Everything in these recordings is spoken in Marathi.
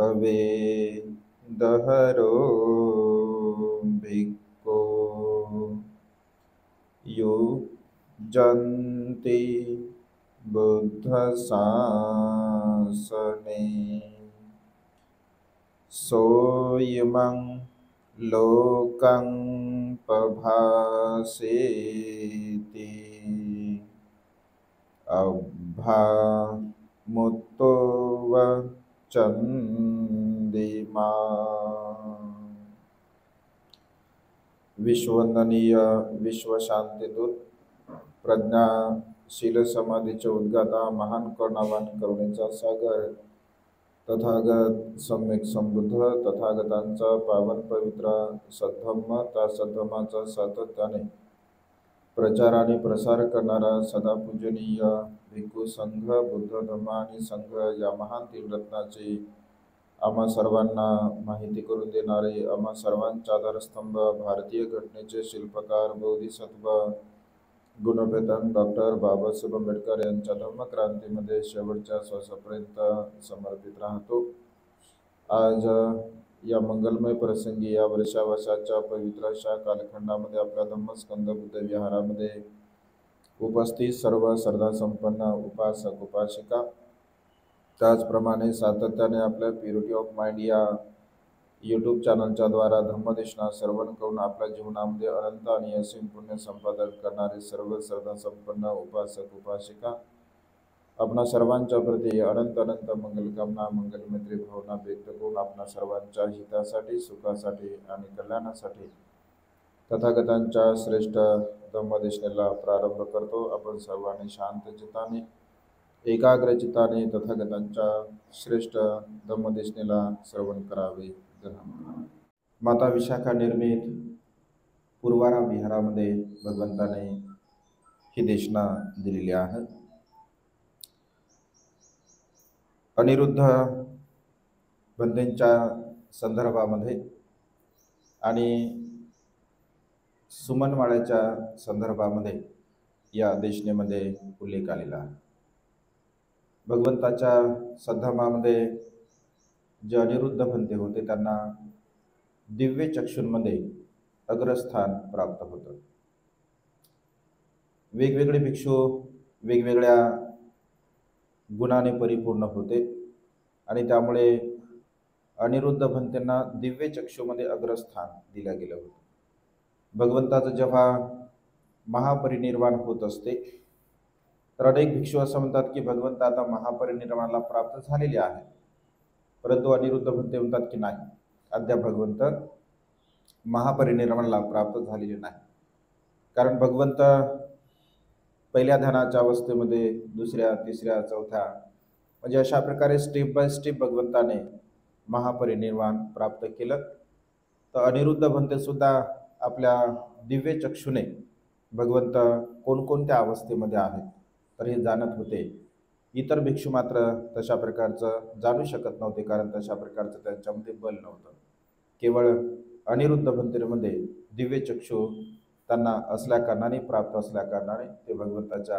भवे दहरो भिक्को युजन्ति बुद्ध शासने सोयमं लोकं पभासेति अभ्यामुत्तो वचन्दिमा। विश्ववंदनीय विश्व शांतीदूत प्रज्ञाशील समाधीचे उद्गाता महान करुणावान करुणेचा सागर तथागत सम्यक संबुद्ध तथागतांचा पावन पवित्र सद्धम्म त्या सद्धम्माचा सातत्याने प्रचार आणि प्रसार करणारा सदा पूजनीय भिक्खू संघ बुद्ध धम्म आणि संघ या महान तीन रत्नाची आम्हा सर्वांना माहिती करून देणारे आम्हा सर्वांचा आधारस्तंभ भारतीय घटनेचे शिल्पकार बोधिसत्व गुणवेतन डॉक्टर बाबासाहेब आंबेडकर यांच्या धम्मक्रांतीमध्ये शेवटच्या श्वासापर्यंत समर्पित राहतो। आज या मंगलमय प्रसंगी या वर्षाच्या पवित्र अशा कालखंडामध्ये आपल्या धम्मस्कंद बुद्ध विहारामध्ये उपस्थित सर्व श्रद्धासंपन्न उपासक उपासिका त्याचप्रमाणे सातत्याने आपल्या प्युरिटी ऑफ माइंड या यूट्यूब चॅनलच्या द्वारा धम्मदेशना श्रवण करून आपल्या जीवनामध्ये अनंत आणि असीम पुण्य संपादन करणारे सर्व श्रद्धासंपन्न उपासक उपासिका आपणा सर्वांच्या प्रती अनंत अनंत मंगलकामना मंगलमैत्री भावना व्यक्त करून आपणा सर्वांच्या हितासाठी सुखासाठी आणि कल्याणासाठी तथागतांच्या श्रेष्ठ धम्मदेशनेला प्रारंभ करतो। आपण सर्वांनी शांत चित्ताने एकाग्र चित्ताने तथागतांच्या श्रेष्ठ धम्मदेशनेला श्रवण करावे। माता विशाखा निर्मित पूर्वारा विहारामध्ये भगवंताने ही देशना दिलेली आहे। अनिरुद्ध बंधूंच्या संदर्भामध्ये आणि सुमनवाड्याच्या संदर्भामध्ये या देशनेमध्ये उल्लेख आलेला आहे। भगवंताच्या सद्धम्मामध्ये जे अनिरुद्ध बनते होते त्यांना दिव्य चक्षुंमध्ये अग्रस्थान प्राप्त होतं। वेगवेगळे भिक्षू वेगवेगळ्या गुणाने परिपूर्ण होते आणि त्यामुळे अनिरुद्ध भंतेंना दिव्य चक्षुमध्ये अग्रस्थान दिलं गेलं होतं। भगवंताचं जेव्हा महापरिनिर्वाण होत असते तर अनेक भिक्षू असं म्हणतात की भगवंत आता महापरिनिर्वाणाला प्राप्त झालेले आहे, परंतु अनिरुद्ध भंते म्हणतात की नाही, अद्याप भगवंत महापरिनिर्वाणाला प्राप्त झालेले नाही। कारण भगवंत पहिल्या ध्यानाच्या अवस्थेमध्ये दुसऱ्या तिसऱ्या चौथ्या म्हणजे अशा प्रकारे स्टेप बाय स्टेप भगवंताने महापरिनिर्वाण प्राप्त केलं। तर अनिरुद्ध भंते सुद्धा आपल्या दिव्य चक्षुने भगवंत कोणकोणत्या अवस्थेमध्ये आहेत तर हे जाणत होते। इतर भिक्षू मात्र तशा प्रकारचं जाणू शकत नव्हते, कारण तशा प्रकारचं त्यांच्यामध्ये बल नव्हतं। केवळ अनिरुद्ध भंतेमध्ये दिव्य चक्षु त्यांना असल्या कारणाने प्राप्त असल्या कारणाने ते भगवंताच्या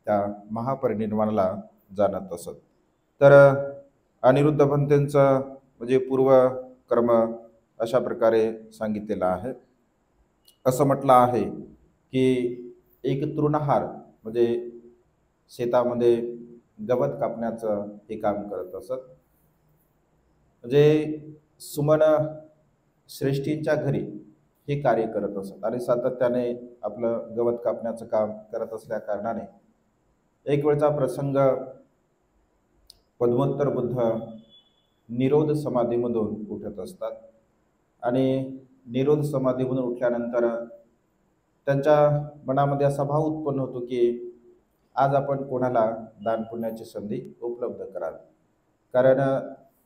त्या महापरिनिर्वाणाला जाणत असत। तर अनिरुद्ध भंतेंचं म्हणजे पूर्वकर्म अशा प्रकारे सांगितलेलं आहे। असं म्हटलं आहे की एक तृणहार म्हणजे शेतामध्ये गवत कापण्याचं हे काम करत असत। म्हणजे सुमन श्रेष्ठींच्या घरी हे कार्य करत असत आणि सातत्याने आपलं गवत कापण्याचं काम करत असल्या कारणाने एक वेळचा प्रसंग पद्मोत्तर बुद्ध निरोध समाधीमधून उठत असतात आणि निरोध समाधीमधून उठल्यानंतर त्यांच्या मनामध्ये असा भाव उत्पन्न होतो की आज आपण कोणाला दान पुण्याची संधी उपलब्ध करावी। कारण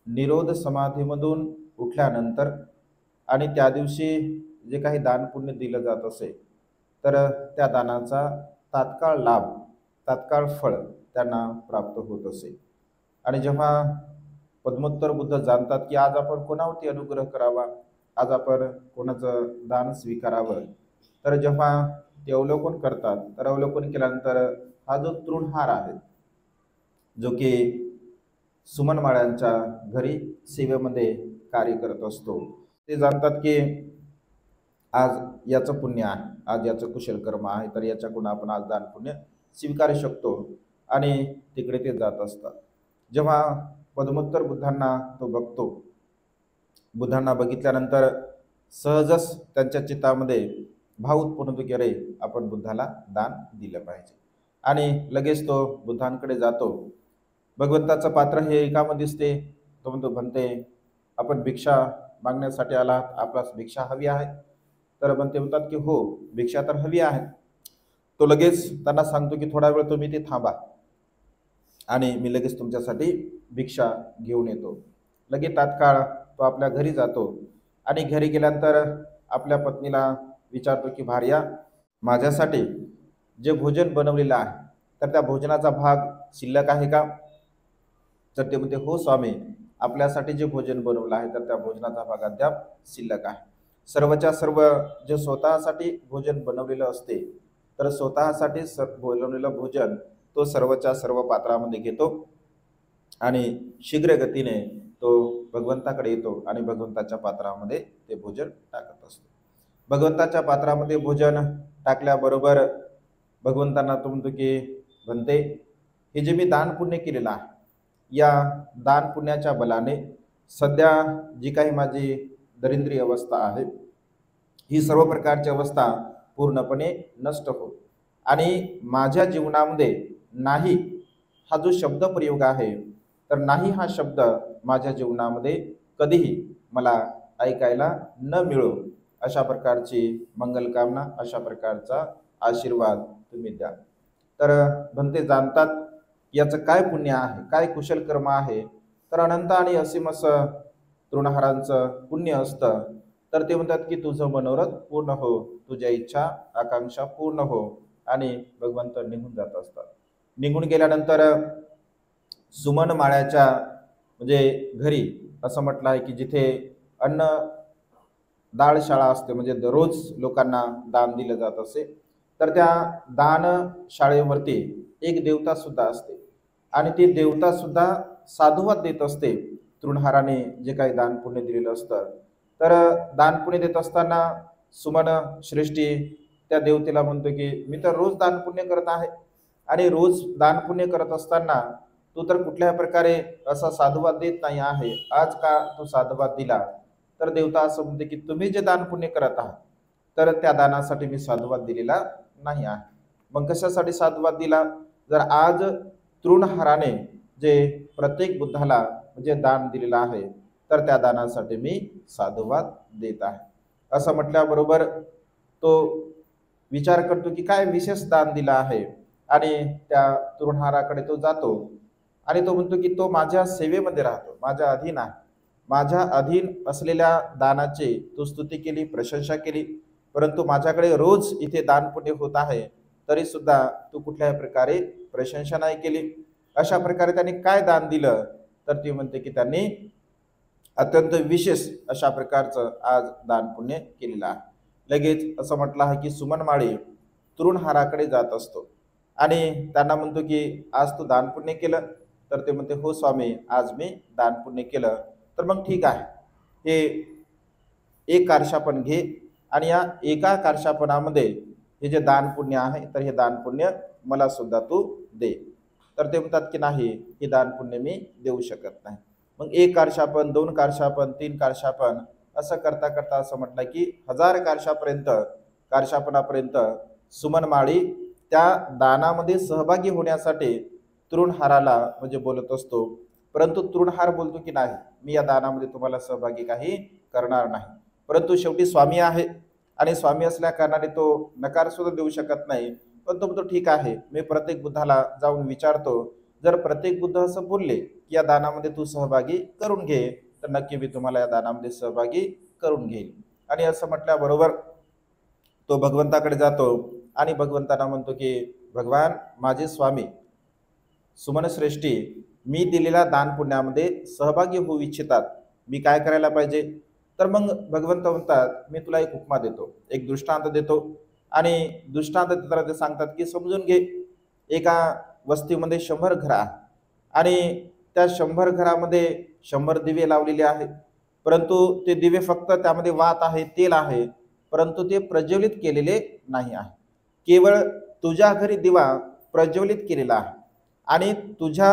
निरोध समाधीमधून उठल्यानंतर आणि त्या दिवशी जे काही दान पुण्य दिलं जात असे तर त्या दानाचा तात्काळ लाभ तात्काळ फळ त्यांना प्राप्त होत असे। आणि जेव्हा पद्मोत्तर बुद्ध जाणतात की आज आपण कोणावरती अनुग्रह करावा, आज आपण कोणाचं दान स्वीकारावं, तर जेव्हा ते अवलोकन करतात तर अवलोकन केल्यानंतर हा जो तृणहार आहे जो की सुमनमाळ्यांच्या घरी सेवेमध्ये कार्य करत असतो. ते जाणतात की आज याचं पुण्य आहे, आज याचं कुशल कर्म आहे, तर याच्याकडून आपण आज दान पुण्य स्वीकारू शकतो आणि तिकडे ते जात असतात. जेव्हा पदमोत्तर बुद्धांना तो बघतो, बुद्धांना बघितल्यानंतर सहजच त्यांच्या चित्तामध्ये भाव उत्पन्न होतो की अरे आपण बुद्धाला दान दिलं पाहिजे आणि लगेच तो बुद्धांकडे जातो. भगवंताचं पात्र हे एकामध्ये दिसते. तो म्हणतो, म्हणते आपण भिक्षा मागण्यासाठी आलात, आपल्यास भिक्षा हवी आहे? तर म्हणते म्हणतात की हो, भिक्षा तर हवी आहे. तो लगेच त्यांना सांगतो की थोडा वेळ तुम्ही ते थांबा आणि मी लगेच तुमच्यासाठी भिक्षा घेऊन येतो. लगेच तात्काळ तो आपल्या घरी जातो आणि घरी गेल्यानंतर आपल्या पत्नीला विचारतो की भार्या, माझ्यासाठी जे भोजन बनवलेलं आहे तर त्या भोजनाचा भाग शिल्लक आहे का? तर ते म्हणते हो स्वामी, आपल्यासाठी जे भोजन बनवलं आहे तर त्या भोजनाचा भाग अद्याप शिल्लक आहे. सर्वच्या सर्व जे स्वतःसाठी भोजन बनवलेलं असते तर स्वतःसाठी बनवलेलं भोजन तो सर्वच्या सर्व पात्रामध्ये घेतो आणि शीघ्र गतीने तो भगवंताकडे येतो आणि भगवंताच्या पात्रामध्ये ते भोजन टाकत असतो. भगवंताच्या पात्रामध्ये भोजन टाकल्याबरोबर भगवंतांना तो म्हणतो की म्हणते, हे जे मी दान पुण्य केलेलं आहे या दान पुण्याच्या बलाने सध्या जी काही माझी दरिद्री अवस्था आहे ही सर्व प्रकारची अवस्था पूर्णपणे नष्ट हो आणि माझ्या जीवनामध्ये नाही हा जो शब्द प्रयोग आहे तर नाही हा शब्द माझ्या जीवनामध्ये कधीही मला ऐकायला न मिळो अशा प्रकारची मंगलकामना, अशा प्रकारचा आशीर्वाद तुम्ही द्या. तर भंते जाणतात याचं काय पुण्य आहे, काय कुशल कर्म आहे, तर अनंत आणि असीम असं तृणहारांचं पुण्य असतं. तर ते म्हणतात की तुझं मनोरथ पूर्ण हो, तुझ्या इच्छा आकांक्षा पूर्ण हो आणि भगवंत निघून जात असतात. निघून गेल्यानंतर सुमन माळ्याच्या म्हणजे घरी असं म्हटलं आहे की जिथे अन्न दाळ शाळा असते, म्हणजे दररोज लोकांना दान दिलं जात असे, तर त्या दान शाळेवरती एक देवता सुद्धा असते आणि ती देवता सुद्धा साधुवाद देत असते तृणहाराने जे काही दान पुण्य दिलेलं असतं. तर दान पुण्य देत असताना सुमन श्रेष्ठी त्या देवतेला म्हणतो की मी तर रोज दान पुण्य करत आहे आणि रोज दान पुण्य करत असताना तू तर कुठल्याही प्रकारे असा साधुवाद देत नाही आहे, आज का तू साधुवाद दिला? तर देवता असं म्हणते की तुम्ही जे दान पुण्य करत आहात तर त्या दानासाठी मी साधुवाद दिलेला नाही आहे. मग कशासाठी साधुवाद दिला? जर आज तृणहाराने जे प्रत्येक बुद्धाला म्हणजे दान दिलेलं आहे तर त्या दानासाठी मी साधुवाद देत आहे. असं म्हटल्याबरोबर तो विचार करतो की काय विशेष दान दिलं आहे आणि त्या तृणहाराकडे तो जातो आणि तो म्हणतो की तो माझ्या सेवेमध्ये राहतो, माझ्या अधीन आहे. माझ्या अधीन असलेल्या दानाची तू स्तुती केली, प्रशंसा केली, परंतु माझ्याकडे रोज इथे दान पुण्य होत आहे तरी सुद्धा तू कुठल्याही प्रकारे प्रशंसा नाही केली. अशा प्रकारे त्यांनी काय दान दिलं? तर ती म्हणते की त्यांनी अत्यंत विशेष अशा प्रकारचं आज दान पुण्य केलेलं आहे. लगेच असं म्हटलं आहे की सुमनमाळी तृणहाराकडे जात असतो आणि त्यांना म्हणतो की आज तू दान पुण्य केलं? तर ते म्हणते हो स्वामी, आज मी दान पुण्य केलं. तर मग ठीक आहे, हे एक कारशापण घे आणि या एका कारशापणामध्ये हे जे दान पुण्य आहे तर हे दान पुण्य मला सुद्धा तू दे. तर ते म्हणतात की नाही, हे दान पुण्य मी देऊ शकत नाही. मग एक कारशापण, दोन कारशापण, तीन कारशापण असं करता करता असं म्हटलं की 1000 कारशापणापर्यंत सुमनमाळी त्या दानामध्ये सहभागी होण्यासाठी तृणहाराला म्हणजे बोलत असतो, परंतु तृणहार बोलतो की नाही, मी या दानामध्ये तुम्हाला सहभागी काही करणार नाही. परंतु शेवटी स्वामी आहे आणि स्वामी असल्या कारणाने तो नकार सुद्धा देऊ शकत नाही. पण तो म्हणतो ठीक आहे, मी प्रत्येक बुद्धाला जाऊन विचारतो, जर प्रत्येक बुद्ध असं बोलले की या दानामध्ये तू सहभागी करून घे तर नक्की मी तुम्हाला या दानामध्ये सहभागी करून घेईल. आणि असं म्हटल्याबरोबर तो भगवंताकडे जातो आणि भगवंतांना म्हणतो की भगवान, माझे स्वामी सुमनश्रेष्ठी मी दिलेल्या दान पुण्यामध्ये सहभागी होऊ इच्छितात, मी काय करायला पाहिजे? तर मग भगवंत म्हणतात मी तुला एक उपमा देतो, एक दृष्टांत देतो आणि दृष्टांत देताना ते सांगतात की समजून घे, एका वस्तीमध्ये 100 घरं आहे आणि त्या 100 घरामध्ये 100 दिवे लावलेले आहेत, परंतु ते दिवे फक्त त्यामध्ये वात आहे, तेल आहे, परंतु ते प्रज्वलित केलेले नाही आहे. केवळ तुझ्या घरी दिवा प्रज्वलित केलेला आहे आणि तुझ्या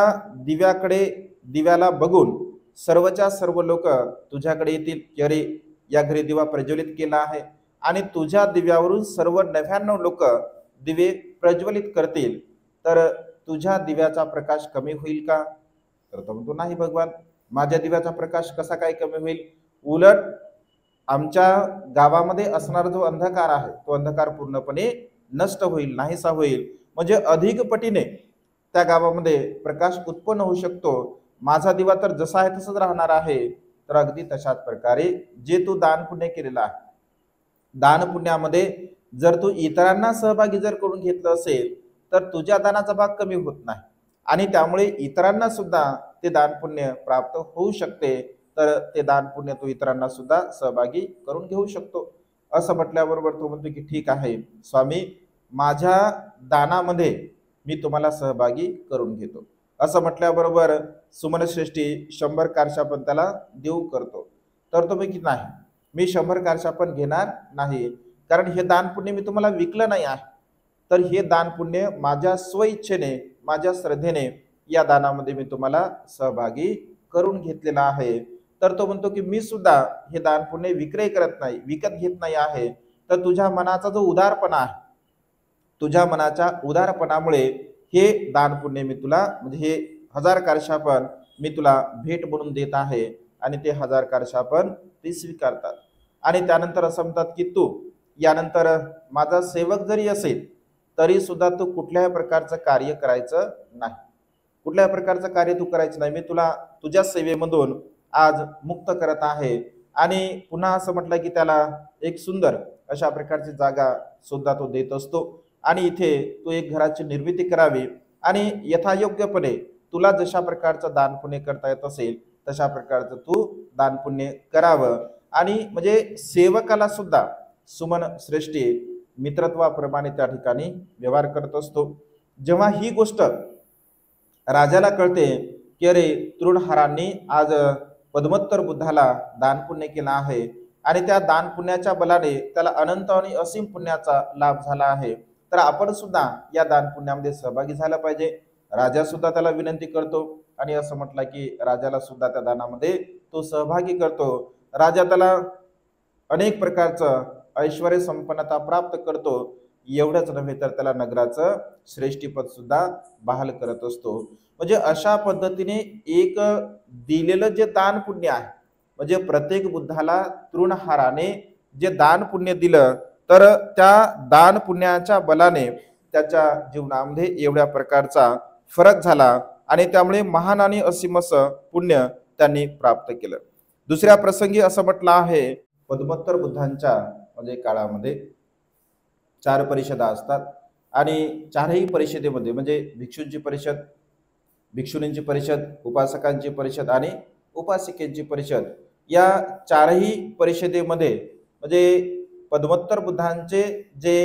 दिव्याला बघून सर्वच्या सर्व लोक तुझ्याकडे येतील की अरे या घरी दिवा प्रज्वलित केला आहे, आणि तुझ्या दिव्यावरून सर्व 99 लोक दिवे प्रज्वलित करतील, तर तुझ्या दिव्याचा प्रकाश कमी होईल का? तर तो म्हणतो नाही भगवान, माझ्या दिव्याचा प्रकाश कसा काय कमी होईल? उलट आमच्या गावामध्ये असणारा जो अंधकार आहे तो अंधकार पूर्णपणे नष्ट होईल, नाहीसा होईल. म्हणजे अधिक पटीने त्या गावामध्ये प्रकाश उत्पन्न होऊ शकतो. माझा दिवा तर जसा आहे तसंच राहणार आहे. तर अगदी तशाच प्रकारे जे तू दान पुण्य केलेलं आहे, दान पुण्यामध्ये जर तू इतरांना सहभागी जर करून घेतलं असेल तर तुझ्या दानाचा भाग कमी होत नाही आणि त्यामुळे इतरांना सुद्धा ते दान पुण्य प्राप्त होऊ शकते. तर ते दान पुण्य तू इतरांना सुद्धा सहभागी करून घेऊ शकतो. असं म्हटल्याबरोबर तो म्हणतो की ठीक आहे स्वामी, माझ्या दानामध्ये मी तुम्हाला सहभागी करून घेतो. असं म्हटल्याबरोबर सुमनश्रेष्ठी 100 कारशापण त्याला देऊ करतो. तर तो की नाही, मी 100 कारशापण घेणार नाही, कारण हे दान पुण्य मी तुम्हाला विकलं नाही आहे. तर हे दान पुण्य माझ्या स्वइच्छेने, माझ्या श्रद्धेने या दानामध्ये मी तुम्हाला सहभागी करून घेतलेला आहे. तर तो म्हणतो की मी सुद्धा हे दान पुण्य विक्रय करत नाही, विकत घेत नाही आहे. तर तुझ्या मनाचा जो उदारपणा आहे, तुझ्या मनाच्या उदारपणामुळे हे दान पुण्य मी तुला, म्हणजे हे 1000 कारशापण मी तुला भेट म्हणून देत आहे. आणि ते 1000 कारशापण ते स्वीकारतात. आणि त्यानंतर असं म्हणतात की तू यानंतर माझा सेवक जरी असेल तरी सुद्धा तू कुठल्याही प्रकारचं कार्य करायचं नाही, कुठल्याही प्रकारचं कार्य तू करायचं नाही. मी तुला तुझ्या सेवेमधून आज मुक्त करत आहे. आणि पुन्हा असं म्हटलं की त्याला एक सुंदर अशा प्रकारची जागा सुद्धा तो देत असतो. आणि इथे तू एक घराची निर्मिती करावी आणि यथायोग्यपणे तुला जशा प्रकारचं दान पुण्य करता येत असेल तशा प्रकारचं तू दान पुण्य करावं. आणि म्हणजे सेवकाला सुद्धा सुमन श्रेष्ठी मित्रत्वाप्रमाणे त्या ठिकाणी व्यवहार करत असतो. जेव्हा ही गोष्ट राजाला कळते की अरे तृणहारांनी आज पद्मोत्तर बुद्धाला दान पुण्य केला आहे आणि त्या दान पुण्याच्या बलाने त्याला अनंत आणि असीम पुण्याचा लाभ झाला आहे, तर आपण सुद्धा या दान पुण्यामध्ये सहभागी झाला पाहिजे. राजा सुद्धा त्याला विनंती करतो आणि असं म्हटलं की राजाला सुद्धा त्या दानामध्ये तो सहभागी करतो. राजा त्याला अनेक प्रकारचं ऐश्वर्य संपन्नता प्राप्त करतो. एवढंच नव्हे तर त्याला नगराचं श्रेष्ठीपद सुद्धा बहाल करत असतो. म्हणजे अशा पद्धतीने एक दिलेलं जे दान पुण्य आहे, म्हणजे प्रत्येक बुद्धाला तृणहाराने जे दान पुण्य दिलं, तर त्या दान पुण्याच्या बलाने त्याच्या जीवनामध्ये एवढ्या प्रकारचा फरक झाला आणि त्यामुळे महान आणि असीमस पुण्य त्यांनी प्राप्त केलं. दुसऱ्या प्रसंगी असं म्हटलं आहे, पद्मोत्तर बुद्धांच्या म्हणजे काळामध्ये 4 परिषदा असतात आणि 4ही परिषदेमध्ये म्हणजे भिक्षूंची परिषद, भिक्षुणींची परिषद, उपासकांची परिषद आणि उपासिकेंची परिषद, या 4ही परिषदेमध्ये म्हणजे पद्मोत्तर बुद्धांचे जे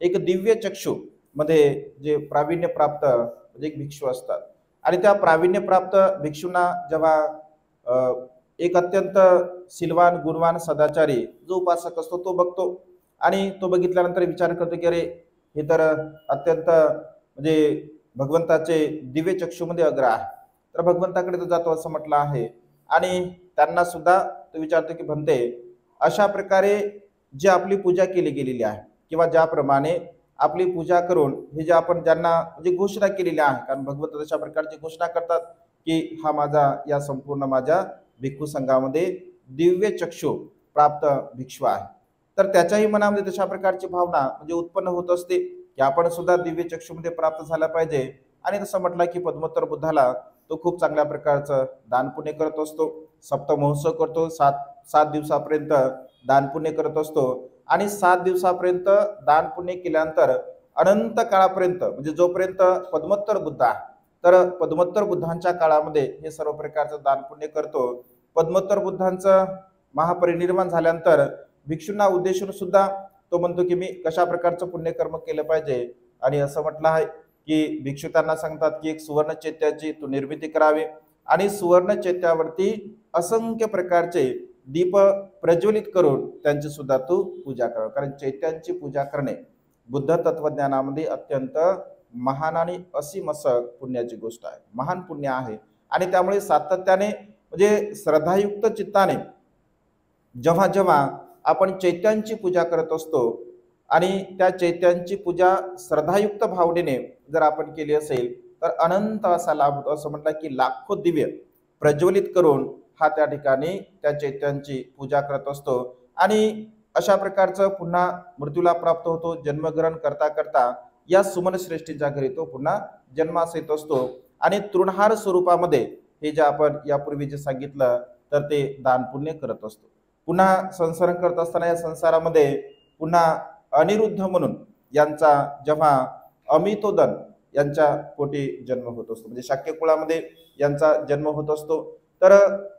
एक दिव्य चक्षु मध्ये जे प्रावीण्य प्राप्त म्हणजे एक भिक्षू असतात आणि त्या प्रावीण्य प्राप्त भिक्षूंना जेव्हा एक अत्यंत सिलवान गुणवान सदाचारी जो उपासक असतो तो बघतो आणि तो बघितल्यानंतर विचार करतो की अरे हे तर अत्यंत म्हणजे भगवंताचे दिव्य चक्षुमध्ये अग्र आहे. तर भगवंताकडे तो जातो असं म्हटलं आहे आणि त्यांना सुद्धा तो विचारतो की म्हणते अशा प्रकारे जी आपली पूजा केली गेलेली आहे किंवा ज्याप्रमाणे आपली पूजा करून हे जे आपण ज्यांना म्हणजे घोषणा केलेली आहे, कारण भगवंत तशा प्रकारची घोषणा करतात की हा माझा या संपूर्ण माझ्या भिक्खू संघामध्ये दिव्य चक्षु प्राप्त भिक्षू आहे, तर त्याच्याही मनामध्ये तशा प्रकारची भावना म्हणजे उत्पन्न होत असते की आपण सुद्धा दिव्य चक्षुमध्ये प्राप्त झाला पाहिजे. आणि तसं म्हटलं की पद्मोत्तर बुद्धाला तो खूप चांगल्या प्रकारचं दान पुण्य करत असतो, सप्त महोत्सव करतो, 7 दिवसापर्यंत दान पुण्य करत असतो आणि 7 दिवसापर्यंत दान पुण्य केल्यानंतर अनंत काळापर्यंत म्हणजे जोपर्यंत पद्मोत्तर बुद्ध आहे, तर पद्मोत्तर बुद्धांच्या काळामध्ये हे सर्व प्रकारचं दान पुण्य करतो. पद्मोत्तर बुद्धांचं महापरिनिर्वाण झाल्यानंतर भिक्षूंना उद्देशून सुद्धा तो म्हणतो की मी कशा प्रकारचं पुण्यकर्म केलं पाहिजे. आणि असं म्हटलं आहे की भिक्षू त्यांना सांगतात की एक सुवर्ण चैत्याची तू निर्मिती करावी आणि सुवर्ण चैत्यावरती असंख्य प्रकारचे दीप प्रज्वलित करून त्यांची सुद्धा तू पूजा कर, कारण चैत्यांची पूजा करणे बुद्ध तत्वज्ञानामध्ये अत्यंत महान आणि असीम असं पुण्याची गोष्ट आहे, महान पुण्य आहे। आणि त्यामुळे सातत्याने म्हणजे श्रद्धायुक्त चित्ताने जेव्हा जेव्हा आपण चैत्यांची पूजा करत असतो आणि त्या चैत्यांची पूजा श्रद्धायुक्त भावनेने जर आपण केली असेल तर अनंत असा लाभ होतो। असं म्हटलं की लाखो दिव्य प्रज्वलित करून हा त्या ठिकाणी त्या चैत्यांची पूजा करत असतो आणि अशा प्रकारचं पुन्हा मृत्यूला प्राप्त होतो। जन्मग्रहण करता करता या सुमन श्रेष्ठीच्या घरी तो पुन्हा जन्मास येत असतो आणि तृणहार स्वरूपामध्ये हे जे आपण यापूर्वी जे सांगितलं तर ते दान पुण्य करत असतो। पुन्हा संसार करत असताना या संसारामध्ये पुन्हा अनिरुद्ध म्हणून यांचा जेव्हा अमितोदन यांच्या पोटी जन्म होत असतो, म्हणजे शाक्य कुळामध्ये यांचा जन्म होत असतो। तर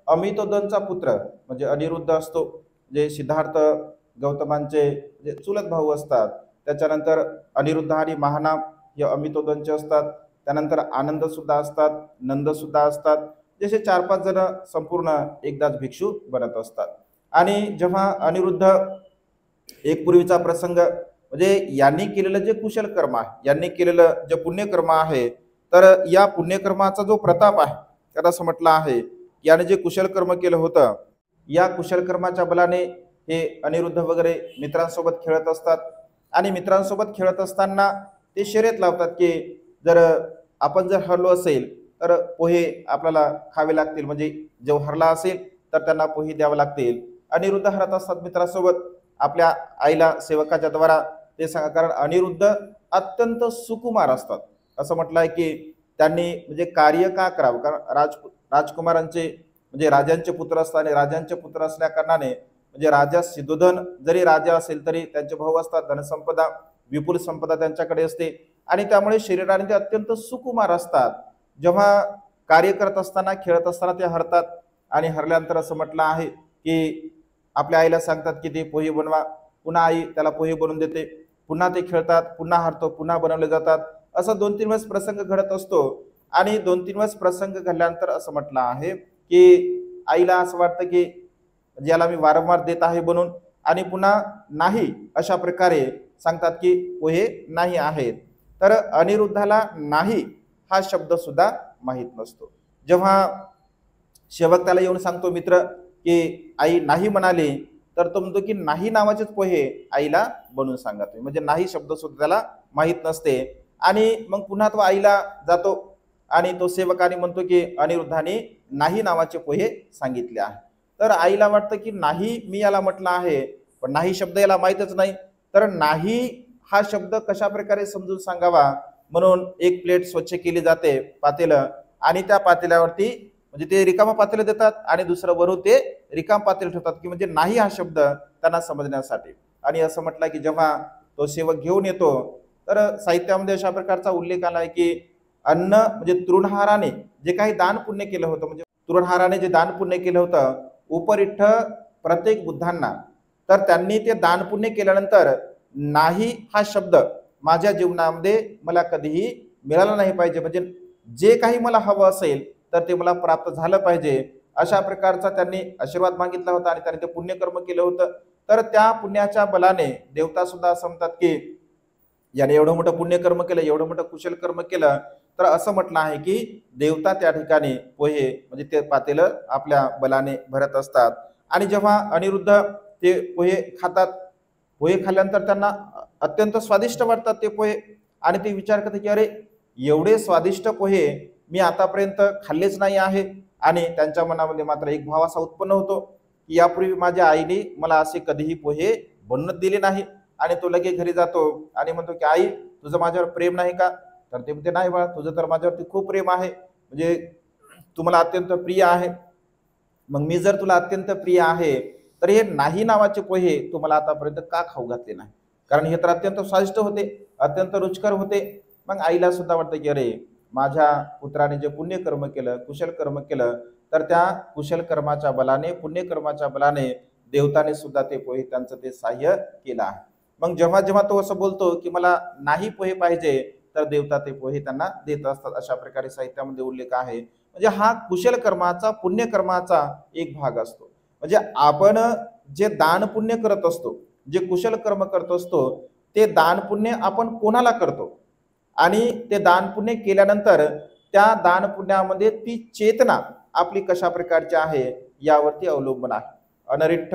अमितोदनचा पुत्र म्हणजे अनिरुद्ध असतो, जे सिद्धार्थ गौतमांचे जे चुलत भाऊ असतात। त्याच्यानंतर अनिरुद्ध आणि महानाम हे अमितोदनचे असतात, त्यानंतर आनंद सुद्धा असतात, नंद सुद्धा असतात, जसे 4-5 जण संपूर्ण एकदाच भिक्षू बनत असतात। आणि जेव्हा अनिरुद्ध एक पूर्वीचा प्रसंग म्हणजे यांनी केलेलं जे कुशल कर्म आहे, यांनी केलेलं जे पुण्यकर्म आहे, तर या पुण्यकर्माचा जो प्रताप आहे त्याला असं म्हटलं आहे याने जे कुशल कर्म केलं होतं या कुशल कर्माच्या बलाने हे अनिरुद्ध वगैरे मित्रांसोबत खेळत असतात आणि मित्रांसोबत खेळत असताना ते शर्यत लावतात की जर आपण जर हरलो असेल तर पोहे आपल्याला खावे लागतील, म्हणजे जो हरला असेल तर त्यांना पोहे द्यावे लागतील। अनिरुद्ध हरत असतात मित्रांसोबत आपल्या आईला सेवकाच्या द्वारा ते सांगा, कारण अनिरुद्ध अत्यंत सुकुमार असतात। असं म्हटलं आहे की त्यांनी म्हणजे कार्य का करावं, कारण राजकुमारांचे म्हणजे राजांचे पुत्र असतात आणि राजांचे पुत्र असल्या कारणाने म्हणजे राजा सिद्धोधन जरी राजा असेल तरी त्यांचे भाऊ असतात, धनसंपदा विपुल संपदा त्यांच्याकडे असते आणि त्यामुळे शरीराने ते अत्यंत सुकुमार असतात। जेव्हा कार्य करत असताना खेळत असताना ते हरतात आणि हरल्यानंतर असं म्हटलं आहे की आपल्या आईला सांगतात की ते पोहे बनवा, पुन्हा आई त्याला पोहे बनवून देते, पुन्हा ते खेळतात, पुन्हा हरतो, पुन्हा बनवले जातात। असं 2-3 वेळेस प्रसंग घडत असतो आणि 2-3 वेळेस प्रसंग घडल्यानंतर असं म्हटलं आहे की आईला असं वाटतं की ज्याला मी वारंवार देत आहे बनवून आणि पुन्हा नाही अशा प्रकारे सांगतात की पोहे नाही आहेत। तर अनिरुद्धाला नाही हा शब्द सुद्धा माहीत नसतो। जेव्हा सेवक त्याला येऊन सांगतो मित्र की आई नाही म्हणाली, तर तो म्हणतो की नाही नावाचेच पोहे आईला बनवून सांगा तुम्ही, म्हणजे नाही शब्द सुद्धा त्याला माहीत नसते। आणि मग पुन्हा तो आईला जातो आणि तो सेवकाने म्हणतो की अनिरुद्धाने नाही नावाचे पोहे सांगितले आहे। तर आईला वाटतं की नाही मी याला म्हटलं आहे पण नाही शब्द याला माहीतच नाही, तर नाही हा शब्द कशा प्रकारे समजून सांगावा म्हणून एक प्लेट स्वच्छ केली जाते पातेलं आणि त्या पातेल्यावरती म्हणजे ते रिकामा पातेलं देतात आणि दुसरं वरून ते रिकाम पातेलं ठेवतात की म्हणजे नाही हा शब्द त्यांना समजण्यासाठी। आणि असं म्हटलं की जेव्हा तो सेवक घेऊन येतो तर साहित्यामध्ये अशा प्रकारचा उल्लेख आला आहे की अन्न म्हणजे तृणहाराने जे काही दान पुण्य केलं होतं, म्हणजे तृणहाराने जे दान पुण्य केलं होतं उपरिठ्ठ प्रत्येक बुद्धांना, तर त्यांनी ते दान पुण्य केल्यानंतर नाही हा शब्द माझ्या जीवनामध्ये मला कधीही मिळाला नाही पाहिजे, म्हणजे जे काही मला हवं असेल तर ते मला प्राप्त झालं पाहिजे अशा प्रकारचा त्यांनी आशीर्वाद मागितला होता आणि त्यांनी ते पुण्यकर्म केलं होतं। तर त्या पुण्याच्या बलाने देवता सुद्धा असं म्हणतात की याने एवढं मोठं पुण्यकर्म केलं, एवढं मोठं कुशल कर्म केलं, तर असं म्हटलं आहे की देवता त्या ठिकाणी पोहे म्हणजे ते पातेलं आपल्या बलाने भरत असतात। आणि जेव्हा अनिरुद्ध ते पोहे खातात, पोहे खाल्ल्यानंतर त्यांना अत्यंत स्वादिष्ट वाटतात ते पोहे आणि ते विचार करतात की अरे एवढे स्वादिष्ट पोहे मी आतापर्यंत खाल्लेच नाही आहे। आणि त्यांच्या मनामध्ये मात्र एक भाव असा उत्पन्न होतो की यापूर्वी माझ्या आईने मला असे कधीही पोहे बनवून दिले नाही। आणि तो लगेच घरी जातो आणि म्हणतो की आई तुझं माझ्यावर प्रेम नाही का, तर ते म्हणते नाही बाळा तुझं तर माझ्यावरती खूप प्रेम आहे, म्हणजे तू मला अत्यंत प्रिय आहे। मग मी जर तुला अत्यंत प्रिय आहे तर हे नाही नावाचे पोहे तू मला आतापर्यंत का खाऊ घातले नाही, कारण हे तर अत्यंत स्वादिष्ट होते, अत्यंत रुचकर होते। मग आईला सुद्धा वाटतं की अरे माझ्या पुत्राने जे पुण्यकर्म केलं, कुशल कर्म केलं, तर त्या कुशल कर्माच्या बलाने पुण्यकर्माच्या बलाने देवताने सुद्धा ते पोहे त्यांचं ते सहाय्य केलं आहे। मग जेव्हा जेव्हा तो असं बोलतो की मला नाही पोहे पाहिजे, तर देवता ते पोहे त्यांना देत असतात, अशा प्रकारे साहित्यामध्ये उल्लेख आहे. म्हणजे हा कुशल कर्माचा पुण्यकर्माचा एक भाग असतो. म्हणजे आपण जे दान पुण्य करत असतो, जे कुशल कर्म करत असतो, ते दान पुण्य आपण कोणाला करतो आणि ते दान पुण्य केल्यानंतर त्या दान पुण्यामध्ये ती चेतना आपली कशा प्रकारची आहे यावरती अवलंबून आहे. अनरिठ्ठ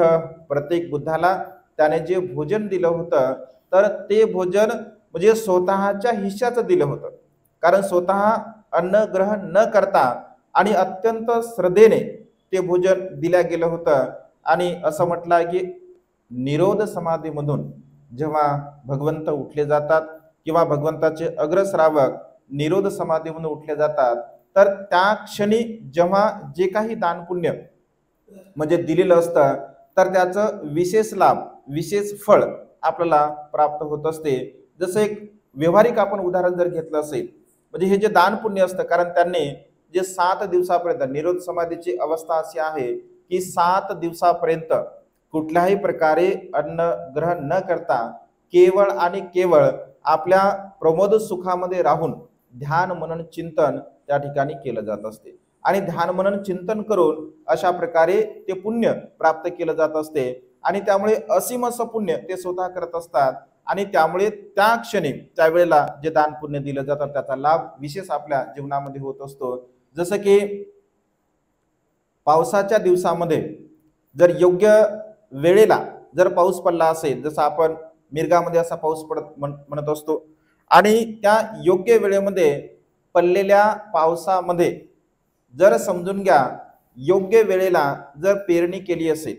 प्रत्येक बुद्धाला त्याने जे भोजन दिलं होतं, तर ते भोजन म्हणजे स्वतःच्या हिश्श्याचं दिलं होतं. कारण स्वतः अन्न ग्रहण न करता आणि अत्यंत श्रद्धेने ते भोजन दिल्या गेलं होतं. आणि असं म्हटलं आहे की निरोध समाधीमधून जेव्हा भगवंत उठले जातात किंवा भगवंताचे अग्रश्रावक निरोध समाधीमधून उठले जातात, तर त्या क्षणी जेव्हा जे काही दान पुण्य म्हणजे दिलेलं असतं, तर त्याचं विशेष लाभ, विशेष फळ आपल्याला प्राप्त होत असते. जसं एक व्यवहारिक आपण उदाहरण जर घेतलं असेल, म्हणजे हे जे दान पुण्य असतं, कारण त्यांनी जे 7 दिवसापर्यंत निरोध समाधीची अवस्था अशी आहे की 7 दिवसापर्यंत कुठल्याही प्रकारे अन्न ग्रहण न करता केवळ आणि केवळ आपल्या प्रमोद सुखामध्ये राहून ध्यान मनन चिंतन त्या ठिकाणी केलं जात असते. आणि ध्यान मनन चिंतन करून अशा प्रकारे ते पुण्य प्राप्त केलं जात असते. आणि त्यामुळे असीम असं पुण्य ते स्वतः करत असतात. आणि त्यामुळे त्या क्षणी त्यावेळेला जे दान पुण्य दिलं जातं त्याचा लाभ विशेष आपल्या जीवनामध्ये होत असतो. जसं की पावसाच्या दिवसामध्ये जर योग्य वेळेला जर पाऊस पडला असेल, जसं आपण मिरगामध्ये असा पाऊस पडत म्हणत असतो, आणि त्या योग्य वेळेमध्ये पडलेल्या पावसामध्ये जर समजून घ्या योग्य वेळेला जर पेरणी केली असेल,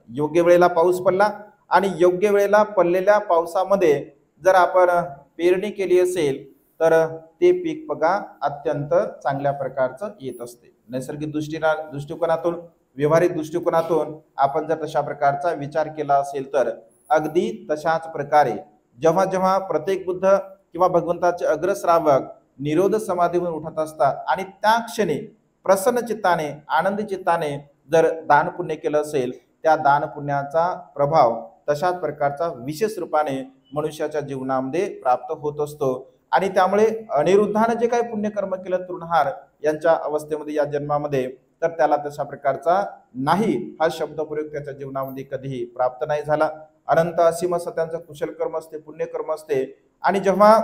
योग्य वेळेला पाऊस पडला आणि योग्य वेळेला पडलेल्या पावसामध्ये जर आपण पेरणी केली असेल, तर ते पीक बघा अत्यंत चांगल्या प्रकारचं येत असते. नैसर्गिक दृष्टिकोनातून, व्यवहारिक दृष्टिकोनातून आपण जर तशा प्रकारचा विचार केला असेल, तर अगदी तशाच प्रकारे जेव्हा जेव्हा प्रत्येक बुद्ध किंवा भगवंताचे अग्रश्रावक निरोध समाधीमधून उठत असतात आणि त्या क्षणी प्रसन्न चित्ताने, आनंदी चित्ताने जर दान पुण्य केलं असेल, त्या दान पुण्याचा प्रभाव तशाच प्रकारचा विशेष रूपाने मनुष्याच्या जीवनामध्ये प्राप्त होत असतो. आणि त्यामुळे अनिरुद्धानं जे काही पुण्यकर्म केलं तृणहार यांच्या अवस्थेमध्ये, या जन्मामध्ये, तर त्याला तशा प्रकारचा नाही हा शब्दप्रयोग त्याच्या जीवनामध्ये कधीही प्राप्त नाही झाला. अनंत असीम असं त्यांचं कुशल कर्म असते, पुण्यकर्म असते. आणि जेव्हा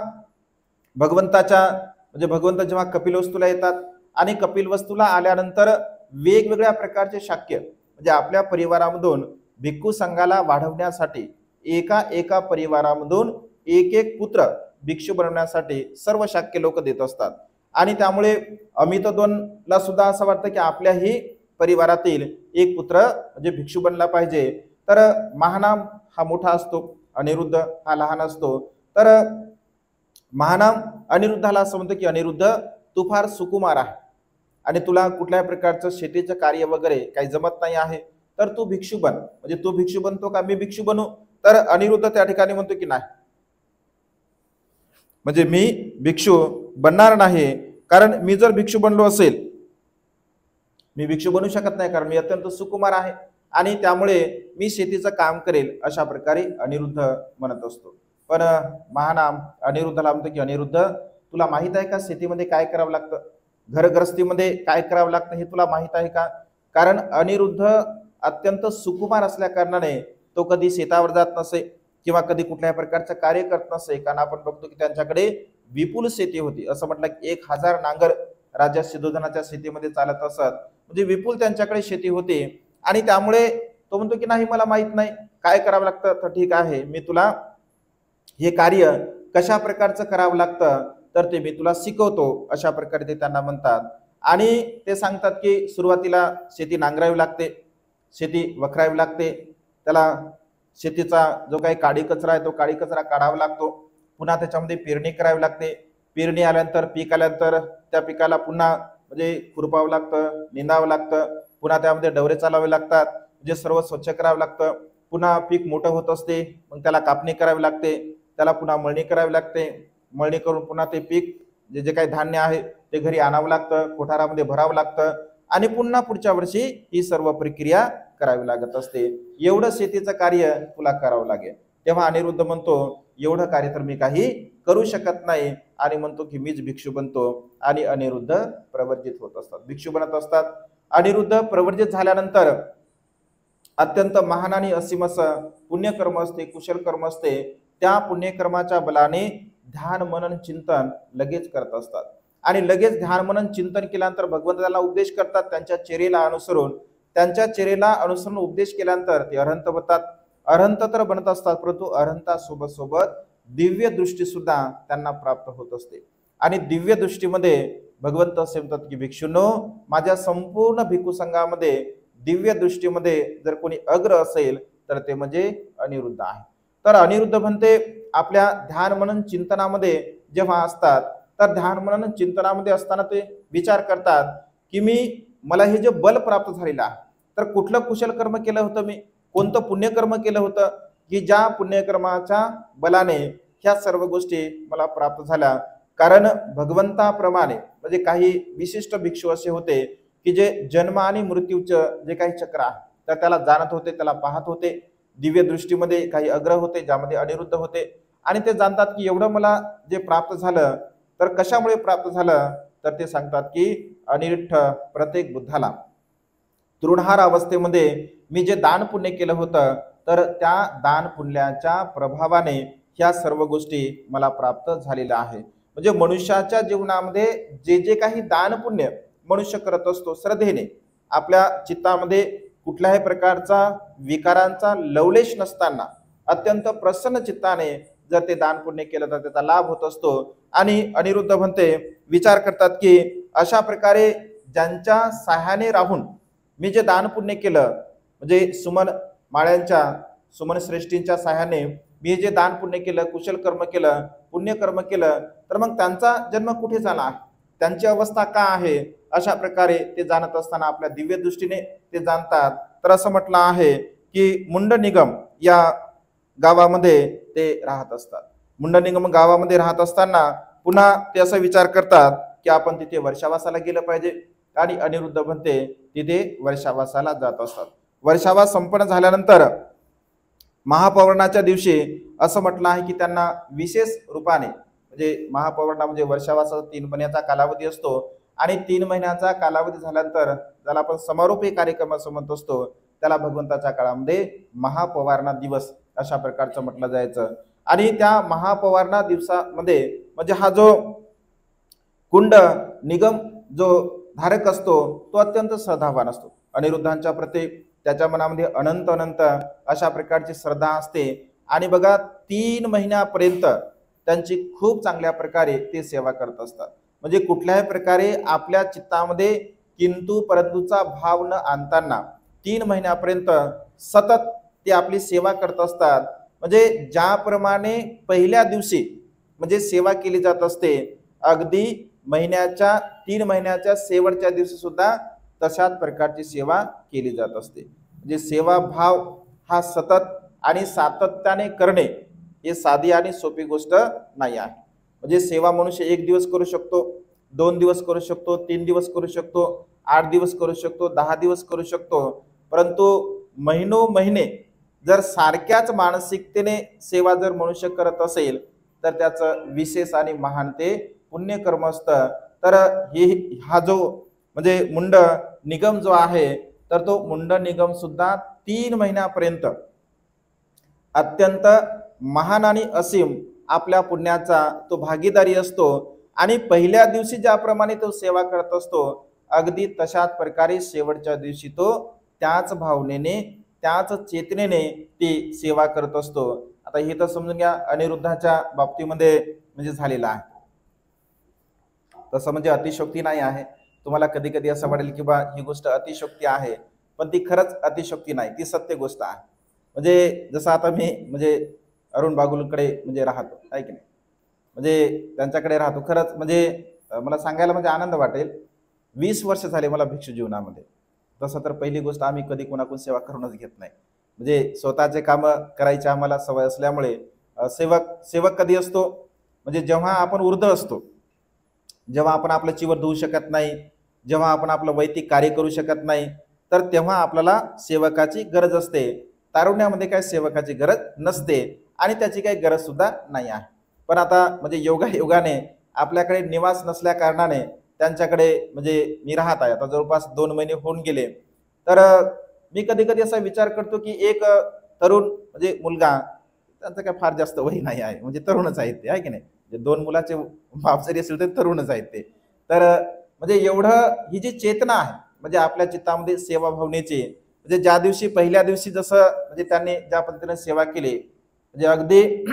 भगवंताच्या म्हणजे भगवंत जेव्हा कपिलवस्तूला येतात आणि कपिलवस्तूला आल्यानंतर वेगवेगळ्या प्रकारचे शाक्य म्हणजे आपल्या परिवारामधून भिक्खू संघाला वाढवण्यासाठी एका एका परिवारामधून एक एक पुत्र भिक्षू बनवण्यासाठी सर्व शाक्य लोक देत असतात. आणि त्यामुळे अमितद्वनला सुद्धा असं वाटतं की आपल्याही परिवारातील एक पुत्र म्हणजे भिक्षू बनला पाहिजे. तर महानाम हा मोठा असतो, अनिरुद्ध हा लहान असतो. तर महानाम अनिरुद्धाला असं म्हणतो की अनिरुद्ध तू फार सुकुमार आहे आणि तुला कुठल्याही प्रकारचं शेतीचं कार्य वगैरे काही जमत नाही आहे, तर तू भिक्षू बन. म्हणजे तू भिक्षू बनतो का मी भिक्षू बनू? तर अनिरुद्ध त्या ठिकाणी म्हणतो की नाही, म्हणजे मी भिक्षू बनणार नाही, कारण मी जर भिक्षू बनलो असेल, मी भिक्षू बनू शकत नाही कारण मी अत्यंत सुकुमार आहे आणि त्यामुळे मी शेतीचं काम करेल, अशा प्रकारे अनिरुद्ध म्हणत असतो. पण महानाम अनिरुद्धला म्हणतो की अनिरुद्ध तुला माहित आहे का शेतीमध्ये काय करावं लागतं, घरगृहस्थीमध्ये काय करावं लागतं हे तुला माहित आहे का? कारण अनिरुद्ध अत्यंत सुकुमार असल्या कारणाने तो कधी शेतावर जात नसे किंवा कधी कुठल्याही प्रकारचं कार्य करत नसे. कारण आपण बघतो की त्यांच्याकडे विपुल शेती होती. असं म्हटलं की 1000 नांगर राजा सिद्धोधनाच्या शेतीमध्ये चालत असत, म्हणजे विपुल त्यांच्याकडे शेती होती. आणि त्यामुळे तो म्हणतो की नाही मला माहित नाही काय करावं लागतं, तर ठीक आहे मी तुला हे कार्य कशा प्रकारचं करावं लागतं तर ते मी तुला शिकवतो, अशा प्रकारे ते त्यांना म्हणतात. आणि ते सांगतात की सुरुवातीला शेती नांगरावी लागते, शेती वखरावी लागते, त्याला शेतीचा जो काही काडी कचरा आहे तो काडी कचरा काढावा लागतो, पुन्हा त्याच्यामध्ये पेरणी करावी लागते, पेरणी आल्यानंतर पीक आल्यानंतर त्या पिकाला पुन्हा म्हणजे खुरपावं लागतं, निंदावं लागतं, पुन्हा त्यामध्ये डवरे चालावे लागतात, म्हणजे सर्व स्वच्छ करावं लागतं, पुन्हा पीक मोठं होत असते, मग त्याला कापणी करावी लागते, त्याला पुन्हा मळणी करावी लागते, मळणी करून पुन्हा ते पीक जे जे काही धान्य आहे ते घरी आणावं लागतं, कोठारामध्ये भरावं लागतं आणि पुन्हा पुढच्या वर्षी ही सर्व प्रक्रिया करावी लागत असते. एवढं शेतीचं कार्य तुला करावं लागेल. तेव्हा अनिरुद्ध म्हणतो एवढं कार्य तर मी काही करू शकत नाही आणि म्हणतो की मीच भिक्षू बनतो आणि अनिरुद्ध प्रवर्जित होत असतात, भिक्षू बनत असतात. अनिरुद्ध प्रवर्जित झाल्यानंतर अत्यंत महान आणि असीम असं पुण्यकर्म असते, कुशल कर्म असते. त्या पुण्यकर्माच्या बलाने ध्यान मनन चिंतन लगेच करत असतात आणि लगेच ध्यान मनन चिंतन केल्यानंतर भगवंत त्याला उपदेश करतात. त्यांच्या चेरेला अनुसरून उपदेश केल्यानंतर ते अरहंत होतात. अरहंत तर बनत असतात, परंतु अरहंतासोबत सोबत दिव्य दृष्टी सुद्धा त्यांना प्राप्त होत असते. आणि दिव्य दृष्टीमध्ये भगवंत असे म्हणतात की भिक्षूंनो, माझ्या संपूर्ण भिक्खू संघामध्ये दिव्य दृष्टीमध्ये जर कोणी अग्र असेल तर ते म्हणजे अनिरुद्ध आहे. तर अनिरुद्ध म्हणते आपल्या ध्यान मनन चिंतनामध्ये जेव्हा असतात, तर ध्यान मनन चिंतनामध्ये असताना ते विचार करतात की मला हे जे बल प्राप्त झालेलं आहे, तर कुठलं कुशल कर्म केलं होतं, मी कोणतं पुण्यकर्म केलं होतं की ज्या पुण्यकर्माच्या बलाने ह्या सर्व गोष्टी मला प्राप्त झाल्या. कारण भगवंताप्रमाणे म्हणजे काही विशिष्ट भिक्षू असे होते की जे जन्म आणि मृत्यूचं जे काही चक्र आहे तर त्याला जाणत होते, त्याला पाहत होते. दिव्य दृष्टीमध्ये काही अग्र होते ज्यामध्ये अनिरुद्ध होते आणि ते जाणतात की एवढं मला जे प्राप्त झालं तर कशामुळे प्राप्त झालं, तर ते सांगतात की अनिरुद्ध प्रत्येक बुद्धाला तृणहार अवस्थेमध्ये मी जे दान पुण्य केलं होतं तर त्या दान पुण्याच्या प्रभावाने ह्या सर्व गोष्टी मला प्राप्त झालेल्या आहे. म्हणजे मनुष्याच्या जीवनामध्ये जे जे काही दान पुण्य मनुष्य करत असतो श्रद्धेने, आपल्या चित्तामध्ये कुठल्याही प्रकारचा विकारांचा लवलेश नसताना अत्यंत प्रसन्न चित्ताने जर ते दान पुण्य केलं तर त्याचा लाभ होत असतो. आणि अनिरुद्ध म्हणते विचार करतात की अशा प्रकारे ज्यांच्या सहाय्याने राहून मी जे दान पुण्य केलं, म्हणजे सुमन माळ्यांच्या सुमन श्रेष्ठींच्या सहाय्याने मी जे दान पुण्य केलं, कुशल कर्म केलं, पुण्यकर्म केलं, तर मग त्यांचा जन्म कुठे झाला, त्यांची अवस्था का आहे, अशा प्रकारे ते जाणत असताना आपल्या दिव्य दृष्टीने ते जाणतात. तर असं म्हटलं आहे की मुंड निगम या गावामध्ये ते राहत असतात. मुंड निगम गावामध्ये राहत असताना पुन्हा ते असा विचार करतात की आपण तिथे वर्षावासाला गेलं पाहिजे. आणि अनिरुद्ध म्हणते तिथे वर्षावासाला जात असतात. वर्षावास संपन्न झाल्यानंतर महापौर्णाच्या दिवशी असं म्हटलं आहे की त्यांना विशेष रूपाने, म्हणजे महापौर्णा म्हणजे वर्षावासाचा 3 महिन्याचा कालावधी असतो आणि 3 महिन्याचा कालावधी झाल्यानंतर ज्याला आपण समारोपी कार्यक्रम असं म्हणत असतो, त्याला भगवंताच्या काळामध्ये महापवारणा दिवस अशा प्रकारचं म्हटलं जायचं. आणि त्या महापवारणा दिवसामध्ये म्हणजे हा जो कुंड निगम जो धारक असतो तो अत्यंत श्रद्धावान असतो अनिरुद्धांच्या प्रती. त्याच्या मनामध्ये अनंत अनंत अशा प्रकारची श्रद्धा असते. आणि बघा 3 महिन्यापर्यंत त्यांची खूप चांगल्या प्रकारे ते सेवा करत असतात. म्हणजे कुठल्याही प्रकारे आपल्या चित्तामध्ये किंतु परंतुचा भाव न आणताना 3 महिन्यापर्यंत सतत ते आपली सेवा करत असतात. म्हणजे ज्याप्रमाणे पहिल्या दिवशी म्हणजे सेवा केली जात असते, अगदी महिन्याच्या 3 महिन्याच्या शेवटच्या दिवशी सुद्धा तशाच प्रकारची सेवा केली जात असते. म्हणजे सेवा भाव हा सतत आणि सातत्याने करणे हे साधी आणि सोपी गोष्ट नाही आहे. म्हणजे सेवा मनुष्य 1 दिवस करू शकतो, 2 दिवस करू शकतो, 3 दिवस करू शकतो, 8 दिवस करू शकतो, 10 दिवस करू शकतो, परंतु महिने जर सारख्याच मानसिकतेने सेवा जर मनुष्य करत असेल तर त्याचं विशेष आणि महान ते पुण्यकर्म असतं. तर हा जो म्हणजे मुंड निगम जो आहे तर तो मुंड निगम सुद्धा 3 महिन्यापर्यंत अत्यंत महान आणि असीम आपल्या पुण्याचा तो भागीदारी असतो. आणि पहिल्या दिवशी ज्याप्रमाणे तो सेवा करत असतो अगदी तशाच प्रकारे शेवटच्या दिवशी तो त्याच भावनेने त्याच चेतनेने ती सेवा करत असतो. आता हे तर समजून घ्या अनिरुद्धाच्या बाबतीमध्ये म्हणजे झालेला आहे. तसं म्हणजे अतिशोक्ती नाही आहे. तुम्हाला कधी कधी असं वाटेल की बा ही गोष्ट अतिशोक्ती आहे, पण ती खरंच अतिशोक्ती नाही, ती सत्य गोष्ट आहे. म्हणजे जसं आता मी म्हणजे अरुण बागुलकडे म्हणजे राहतो आहे की नाही, म्हणजे त्यांच्याकडे राहतो. खरंच म्हणजे मला सांगायला म्हणजे आनंद वाटेल, 20 वर्ष झाले मला भिक्षू जीवनामध्ये. तसं तर पहिली गोष्ट आम्ही कधी कोणाकडून सेवा करूनच घेत नाही. म्हणजे स्वतःचे कामं करायची आम्हाला सवय असल्यामुळे सेवक कधी असतो म्हणजे जेव्हा आपण वृद्ध असतो, जेव्हा आपण आपलं चिवर धुवू शकत नाही, जेव्हा आपण आपलं वैयक्तिक कार्य करू शकत नाही, तर तेव्हा आपल्याला सेवकाची गरज असते. तारुण्यामध्ये काय सेवकाची गरज नसते आणि त्याची काही गरज सुद्धा नाही आहे. पण आता म्हणजे योगाने आपल्याकडे निवास नसल्या कारणाने त्यांच्याकडे म्हणजे मी राहत आहे आता जवळपास 2 महिने होऊन गेले. तर मी कधी कधी असा विचार करतो की एक तरुण म्हणजे मुलगा, त्यांचं काय फार जास्त वय नाही आहे, म्हणजे तरुणच आहेत ते, आहे की नाही. जे 2 मुलाचे बाप जरी असेल तर तरुणच आहेत ते. तर म्हणजे एवढं ही जी चेतना आहे म्हणजे आपल्या चित्तामध्ये सेवा भावनेची, म्हणजे ज्या दिवशी पहिल्या दिवशी जसं म्हणजे त्यांनी ज्या पद्धतीने सेवा केली म्हणजे अगदी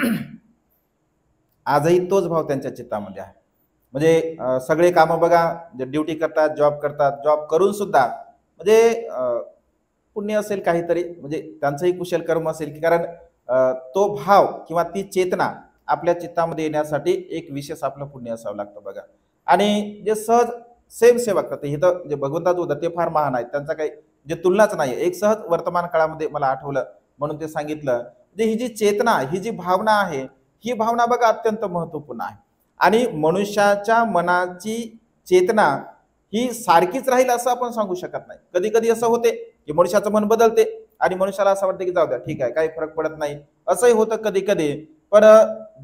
आजही तोच भाव त्यांच्या चित्तामध्ये आहे. म्हणजे सगळे कामं बघा, ड्युटी करतात, जॉब करून सुद्धा म्हणजे पुण्य असेल काहीतरी, म्हणजे त्यांचंही कुशल कर्म असेल की कारण तो भाव किंवा ती चेतना आपल्या चित्तामध्ये येण्यासाठी एक विशेष आपलं पुण्य असावं लागतं बघा. आणि जे सहज सेम सेवा करते हे तर जे भगवंताचं होतं ते फार महान आहेत, त्यांचा काही जे तुलनाच नाही. एक सहज वर्तमान काळामध्ये मला आठवलं म्हणून ते सांगितलं. म्हणजे ही जी चेतना, ही जी भावना आहे, ही भावना बघा अत्यंत महत्वपूर्ण आहे. आणि मनुष्याच्या मनाची चेतना ही सारखीच राहील असं आपण सांगू शकत नाही. कधी कधी असं होते की मनुष्याचं मन बदलते आणि मनुष्याला असं वाटतं की जाऊ द्या ठीक आहे काही फरक पडत नाही, असंही होतं कधी कधी. पण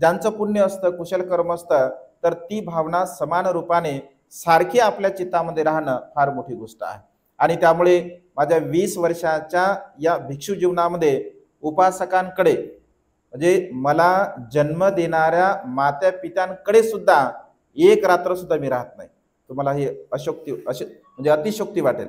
ज्यांचं पुण्य असतं, कुशल कर्म असतं, तर ती भावना समान रूपाने सारखी आपल्या चित्तामध्ये राहणं फार मोठी गोष्ट आहे. आणि त्यामुळे माझ्या 20 वर्षाच्या या भिक्षू जीवनामध्ये उपासकांकडे म्हणजे मला जन्म देणाऱ्या मात्या पित्यांकडे सुद्धा एक रात्र सुद्धा मी राहत नाही. तुम्हाला हे म्हणजे अतिशोक्ती वाटेल.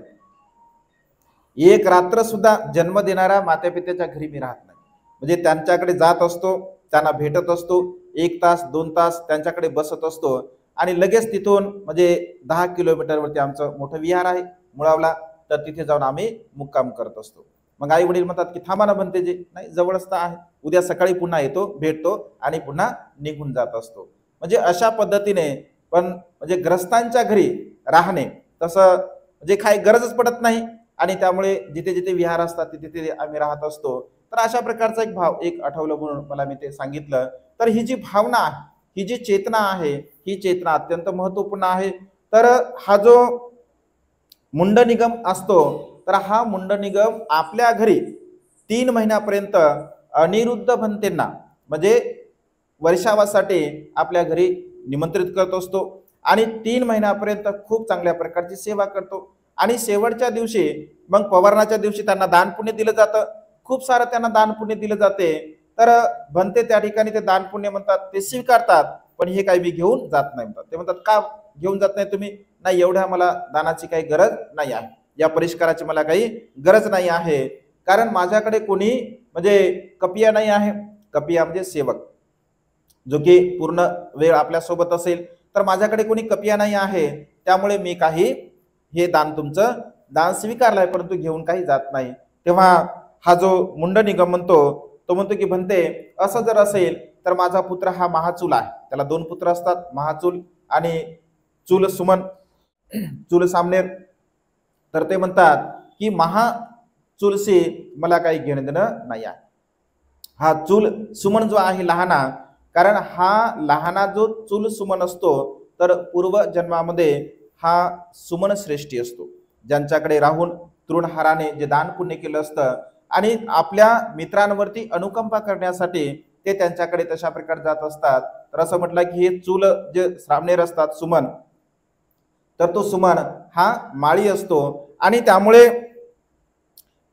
एक रात्र सुद्धा जन्म देणाऱ्या मात्या पित्याच्या घरी मी राहत नाही. म्हणजे त्यांच्याकडे जात असतो, त्यांना भेटत असतो, 1 तास 2 तास त्यांच्याकडे बसत असतो आणि लगेच तिथून म्हणजे 10 किलोमीटरवरती आमचं मोठं विहार आहे मुळावला, तर तिथे जाऊन आम्ही मुक्काम करत असतो. मग आई वडील म्हणतात की थांबा ना बनतेजी, नाही जवळच तर आहे, उद्या सकाळी पुन्हा येतो, भेटतो आणि पुन्हा निघून जात असतो. म्हणजे अशा पद्धतीने पण म्हणजे ग्रस्तांच्या घरी राहणे तसं म्हणजे काही गरजच पडत नाही. आणि त्यामुळे जिथे जिथे विहार असतात तिथे तिथे आम्ही राहत असतो. तर अशा प्रकारचा एक भाव एक आठवलं म्हणून मला मी ते सांगितलं. तर ही जी भावना आहे, ही जी चेतना आहे, ही चेतना अत्यंत महत्वपूर्ण आहे. तर हा जो मुंड निगम असतो, तर हा मुंड निगम आपल्या घरी 3 महिन्यापर्यंत अनिरुद्ध भंतेंना म्हणजे वर्षावासाठी आपल्या घरी निमंत्रित करत असतो आणि 3 महिन्यापर्यंत खूप चांगल्या प्रकारची सेवा करतो. आणि शेवटच्या दिवशी मग पवारणाच्या दिवशी त्यांना दान पुण्य दिलं जातं, खूप सारं त्यांना दान पुण्य दिलं जाते. तर भंते त्या ठिकाणी ते दान पुण्य म्हणतात ते स्वीकारतात, पण हे काही मी घेऊन जात नाही म्हणतात. ते म्हणतात का घेऊन जात नाही तुम्ही? नाही, एवढ्या मला दानाची काही गरज नाही आहे, या परिष्काराची मला काही गरज नाही आहे, कारण माझ्याकडे कोणी म्हणजे कपिया नाही आहे. कपिया म्हणजे सेवक, जो की पूर्ण वेळ आपल्या सोबत असेल, तर माझ्याकडे कोणी कपिया नाही आहे, त्यामुळे मी काही हे दान तुमचं दान स्वीकारलंय परंतु घेऊन काही जात नाही. तेव्हा हा जो मुंड निगम म्हणतो तो म्हणतो की भंते असं जर असेल तर माझा पुत्र हा महाचूल आहे, त्याला 2 पुत्र असतात, महाचूल आणि चूल सुमन, चूल सामनेर. तर ते म्हणतात की महाचूलशी मला काही घेणं देणं नाही आहे. हा चूल सुमन जो आहे लहाना, कारण हा लहाना जो चूल सुमन असतो तर पूर्व जन्मामध्ये हा सुमन श्रेष्ठी असतो, ज्यांच्याकडे राहून तृणहाराने जे दान पुण्य केलं असतं आणि आपल्या मित्रांवरती अनुकंपा करण्यासाठी ते त्यांच्याकडे तशा प्रकारे जात असतात. तर असं म्हटलं की हे चूल जे सामनेर असतात सुमन, तर तो सुमन हा माळी असतो आणि त्यामुळे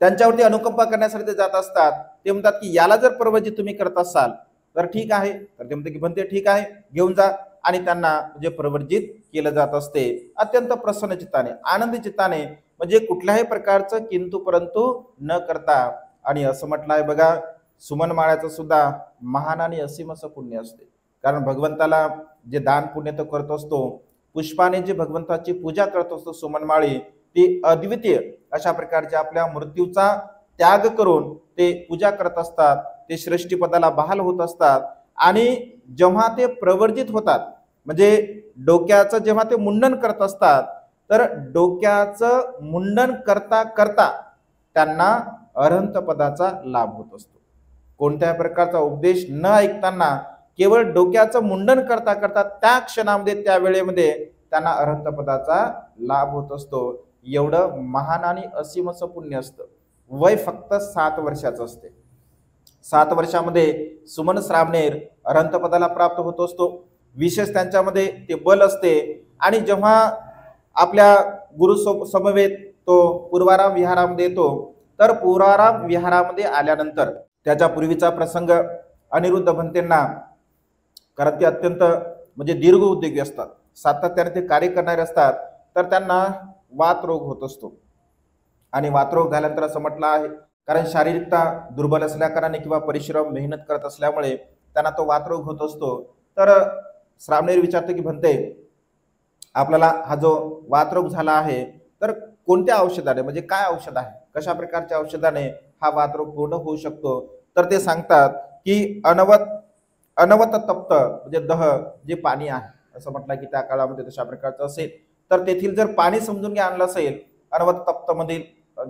त्यांच्यावरती अनुकंपा करण्यासाठी ते जात असतात. ते म्हणतात की याला जर प्रवजित तुम्ही करत असाल तर ठीक आहे. तर ते म्हणते की म्हणते ठीक आहे, घेऊन जा. आणि त्यांना म्हणजे प्रवर्जित केलं जात असते अत्यंत प्रसन्न चित्ताने, आनंदी चित्ताने, म्हणजे कुठल्याही प्रकारचं किंतु परंतु न करता. आणि असं म्हटलं आहे बघा, सुमन माळ्याचं सुद्धा महान आणि असीम असं पुण्य असते. कारण भगवंताला जे दान पुण्य तो करत असतो, पुष्पाने जे भगवंताची पूजा करत असतो सुमनमाळी, ती अद्वितीय अशा प्रकारच्या आपल्या मृत्यूचा त्याग करून ते पूजा करत असतात, ते श्रेष्ठीपदाला बहाल होत असतात. आणि जेव्हा ते प्रवर्जित होतात म्हणजे डोक्याचं जेव्हा ते मुंडन करत असतात, तर डोक्याचं मुंडन करता करता त्यांना अरहंत पदाचा लाभ होत असतो. कोणत्याही प्रकारचा उपदेश न ऐकताना केवळ डोक्याचं मुंडन करता करता त्या क्षणामध्ये त्या वेळेमध्ये त्यांना अरहंत पदाचा लाभ होत असतो. एवढं महान आणि असीम असं पुण्य असतं. वय फक्त 7 वर्षाचं असते. 7 वर्षामध्ये सुमन श्रावणेर अरहंत पदाला प्राप्त होत असतो. विशेष त्यांच्यामध्ये ते बल असते. आणि जेव्हा आपल्या गुरु समवेत तो पूर्वाराम विहारामध्ये येतो, तर पूर्वाराम विहारामध्ये आल्यानंतर त्याच्या पूर्वीचा प्रसंग अनिरुद्ध भंतेंना, कारण ते अत्यंत म्हणजे दीर्घ उद्योगी असतात, सातत्याने ते कार्य करणारे असतात, तर त्यांना वात रोग होत असतो. आणि वातरोग झाल्यानंतर असं म्हटलं आहे, कारण शारीरिकता दुर्बल असल्या कारणाने किंवा परिश्रम मेहनत करत असल्यामुळे त्यांना तो वातरोग होत असतो. तर श्रामणेर विचारतो की भंते, आपल्याला हा जो वातरोग झाला आहे तर कोणत्या औषधाने, म्हणजे काय औषध आहे, कशा प्रकारच्या औषधाने हा वातरोग पूर्ण होऊ शकतो. तर ते सांगतात की अनवत तप्त म्हणजे दह जे पाणी आहे, असं म्हटलं की त्या काळामध्ये तशा प्रकारचं असेल, तर तेथील जर पाणी समजून घ्या आणलं असेल, अनवत तप्त मधील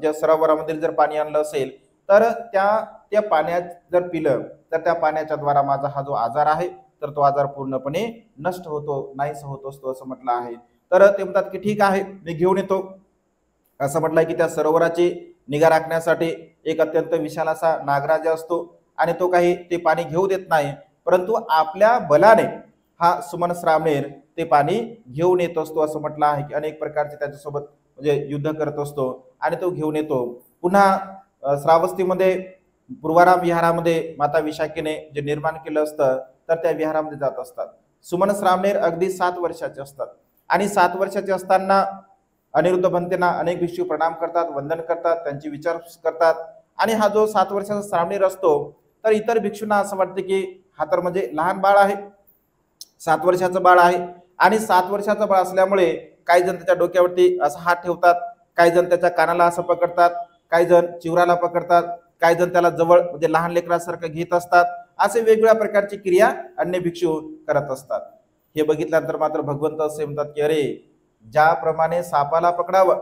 जे सरोवरामधील जर पाणी आणलं असेल, तर त्या पाण्यात जर पिलं तर त्या पाण्याच्या द्वारा माझा हा जो आजार आहे तर तो आजार पूर्णपणे नष्ट होतो, नाहीस होत असतो, असं म्हटलं आहे. तर ते म्हणतात की ठीक आहे, मी घेऊन येतो. असं म्हटलंय की त्या सरोवराची निगा राखण्यासाठी एक अत्यंत विशाल असा नागराज असतो आणि तो काही ते पाणी घेऊ देत नाही, परंतु आपल्या बलाने हा सुमन श्रामणेर ते पाणी घेऊन येत असतो. असं म्हटलं आहे की अनेक प्रकारचे त्याच्यासोबत म्हणजे युद्ध करत असतो आणि तो घेऊन येतो. पुन्हा श्रावस्तीमध्ये पूर्वाराम विहारामध्ये माता विशाखेने जे निर्माण केलं असतं तर त्या विहारामध्ये जात असतात. सुमन श्रामणेर अगदी 7 वर्षाचे असतात आणि 7 वर्षाचे असताना अनिरुद्ध भंतेंना अनेक भिक्षू प्रणाम करतात, वंदन करतात, त्यांची विचार करतात. आणि हा जो 7 वर्षाचा श्रामणेर असतो तर इतर भिक्षूंना असं वाटतं की हा तर म्हणजे लहान बाळ आहे, 7 वर्षाचं बाळ आहे. आणि 7 वर्षाचं बाळ असल्यामुळे काही जण त्याच्या डोक्यावरती असा हात ठेवतात, काही जण त्याच्या कानाला असं पकडतात, काही जण चिवराला पकडतात, काही जण त्याला जवळ म्हणजे लहान लेकरासारखं घेत असतात. असे वेगवेगळ्या प्रकारची क्रिया अन्य भिक्षू करत असतात. हे बघितल्यानंतर मात्र भगवंत असे म्हणतात की अरे, ज्याप्रमाणे सापाला पकडावं,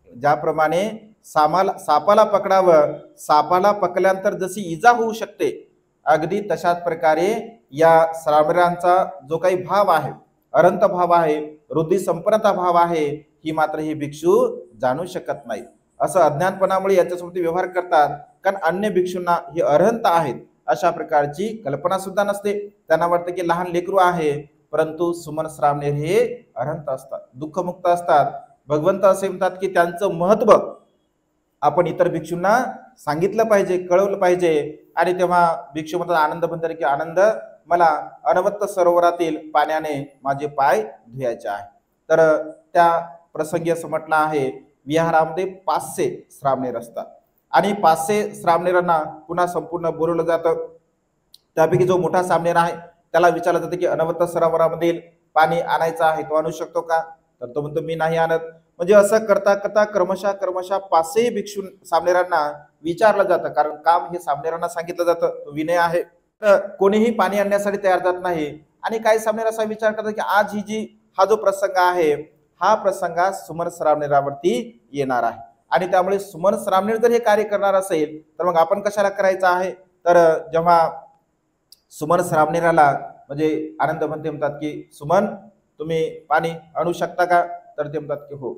ज्याप्रमाणे सापाला पकडावं, सापाला पकडल्यानंतर जशी इजा होऊ शकते, अगदी तशाच प्रकारे या श्रामणेरांचा जो काही भाव आहे, अरंत भाव आहे, वृद्धी संपन्नता भाव आहे, ही मात्र ही भिक्षू जाणू शकत नाही. असं अज्ञानपणामुळे याच्यासोबत व्यवहार करतात, कारण अन्य भिक्षूंना हे अरहंत आहेत अशा प्रकारची कल्पना सुद्धा नसते. त्यांना वाटतं की लहान लेकरू आहे, परंतु सुमन श्रामणेर हे अरहंत असतात, दुःखमुक्त असतात. भगवंत असे म्हणतात की त्यांचं महत्व आपण इतर भिक्षूंना सांगितलं पाहिजे, कळवलं पाहिजे. आणि तेव्हा भिक्षू म्हणतात आनंद म्हणतात की आनंद, मला अनवत सरोवरातील पाण्याने माझे पाय धुवायचे आहे. तर त्या प्रसंगी असं म्हटलं आहे, विहारामध्ये 500 श्रामणेर असतात आणि 500 श्रामणेरांना पुन्हा संपूर्ण बोलवलं जातं. त्यापैकी जो मोठा श्रामणेर आहे त्याला विचारलं जातं की अनवत सरोवरामधील पाणी आणायचं आहे, तो आणू शकतो का? तर तो म्हणतो मी नाही आणत. म्हणजे असं करता करता क्रमशः 500 भिक्षू श्रामणेरांना विचारलं जातं, कारण काम हे श्रामणेरांना सांगितलं जातं, तो विनय आहे. तर कोणीही पाणी आणण्यासाठी तयार जात नाही. आणि काही श्रामणेर असा विचार करतात की आज हा जो प्रसंग आहे, हा प्रसंग सुमन श्रामणेरावरती येणार आहे आणि त्यामुळे सुमन श्रामणेर जर हे कार्य करणार असेल तर मग आपण कशाला करायचं आहे. तर जेव्हा सुमन श्रामणेराला म्हणजे आनंद भंते म्हणतात की सुमन, तुम्ही पाणी आणू शकता का? तर ते म्हणतात की हो,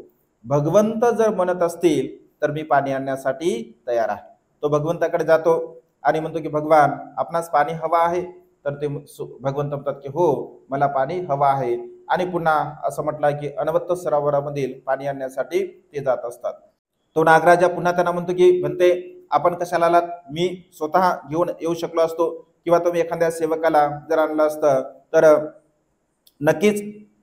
भगवंत जर म्हणत असतील तर मी पाणी आणण्यासाठी तयार आहे. तो भगवंताकडे जातो आणि म्हणतो की भगवान, आपणास पाणी हवा आहे? तर ते भगवंत म्हणतात की हो, मला पाणी हवा आहे. आणि पुन्हा असं म्हटलं की अनवत सरोवरामधील पाणी आणण्यासाठी ते जात असतात. तो नागराजा पुन्हा त्यांना म्हणतो की भंते, आपण कशाला आलात? मी स्वतः घेऊन येऊ शकलो असतो किंवा तुम्ही एखाद्या सेवकाला जर आणलं असतं तर नक्कीच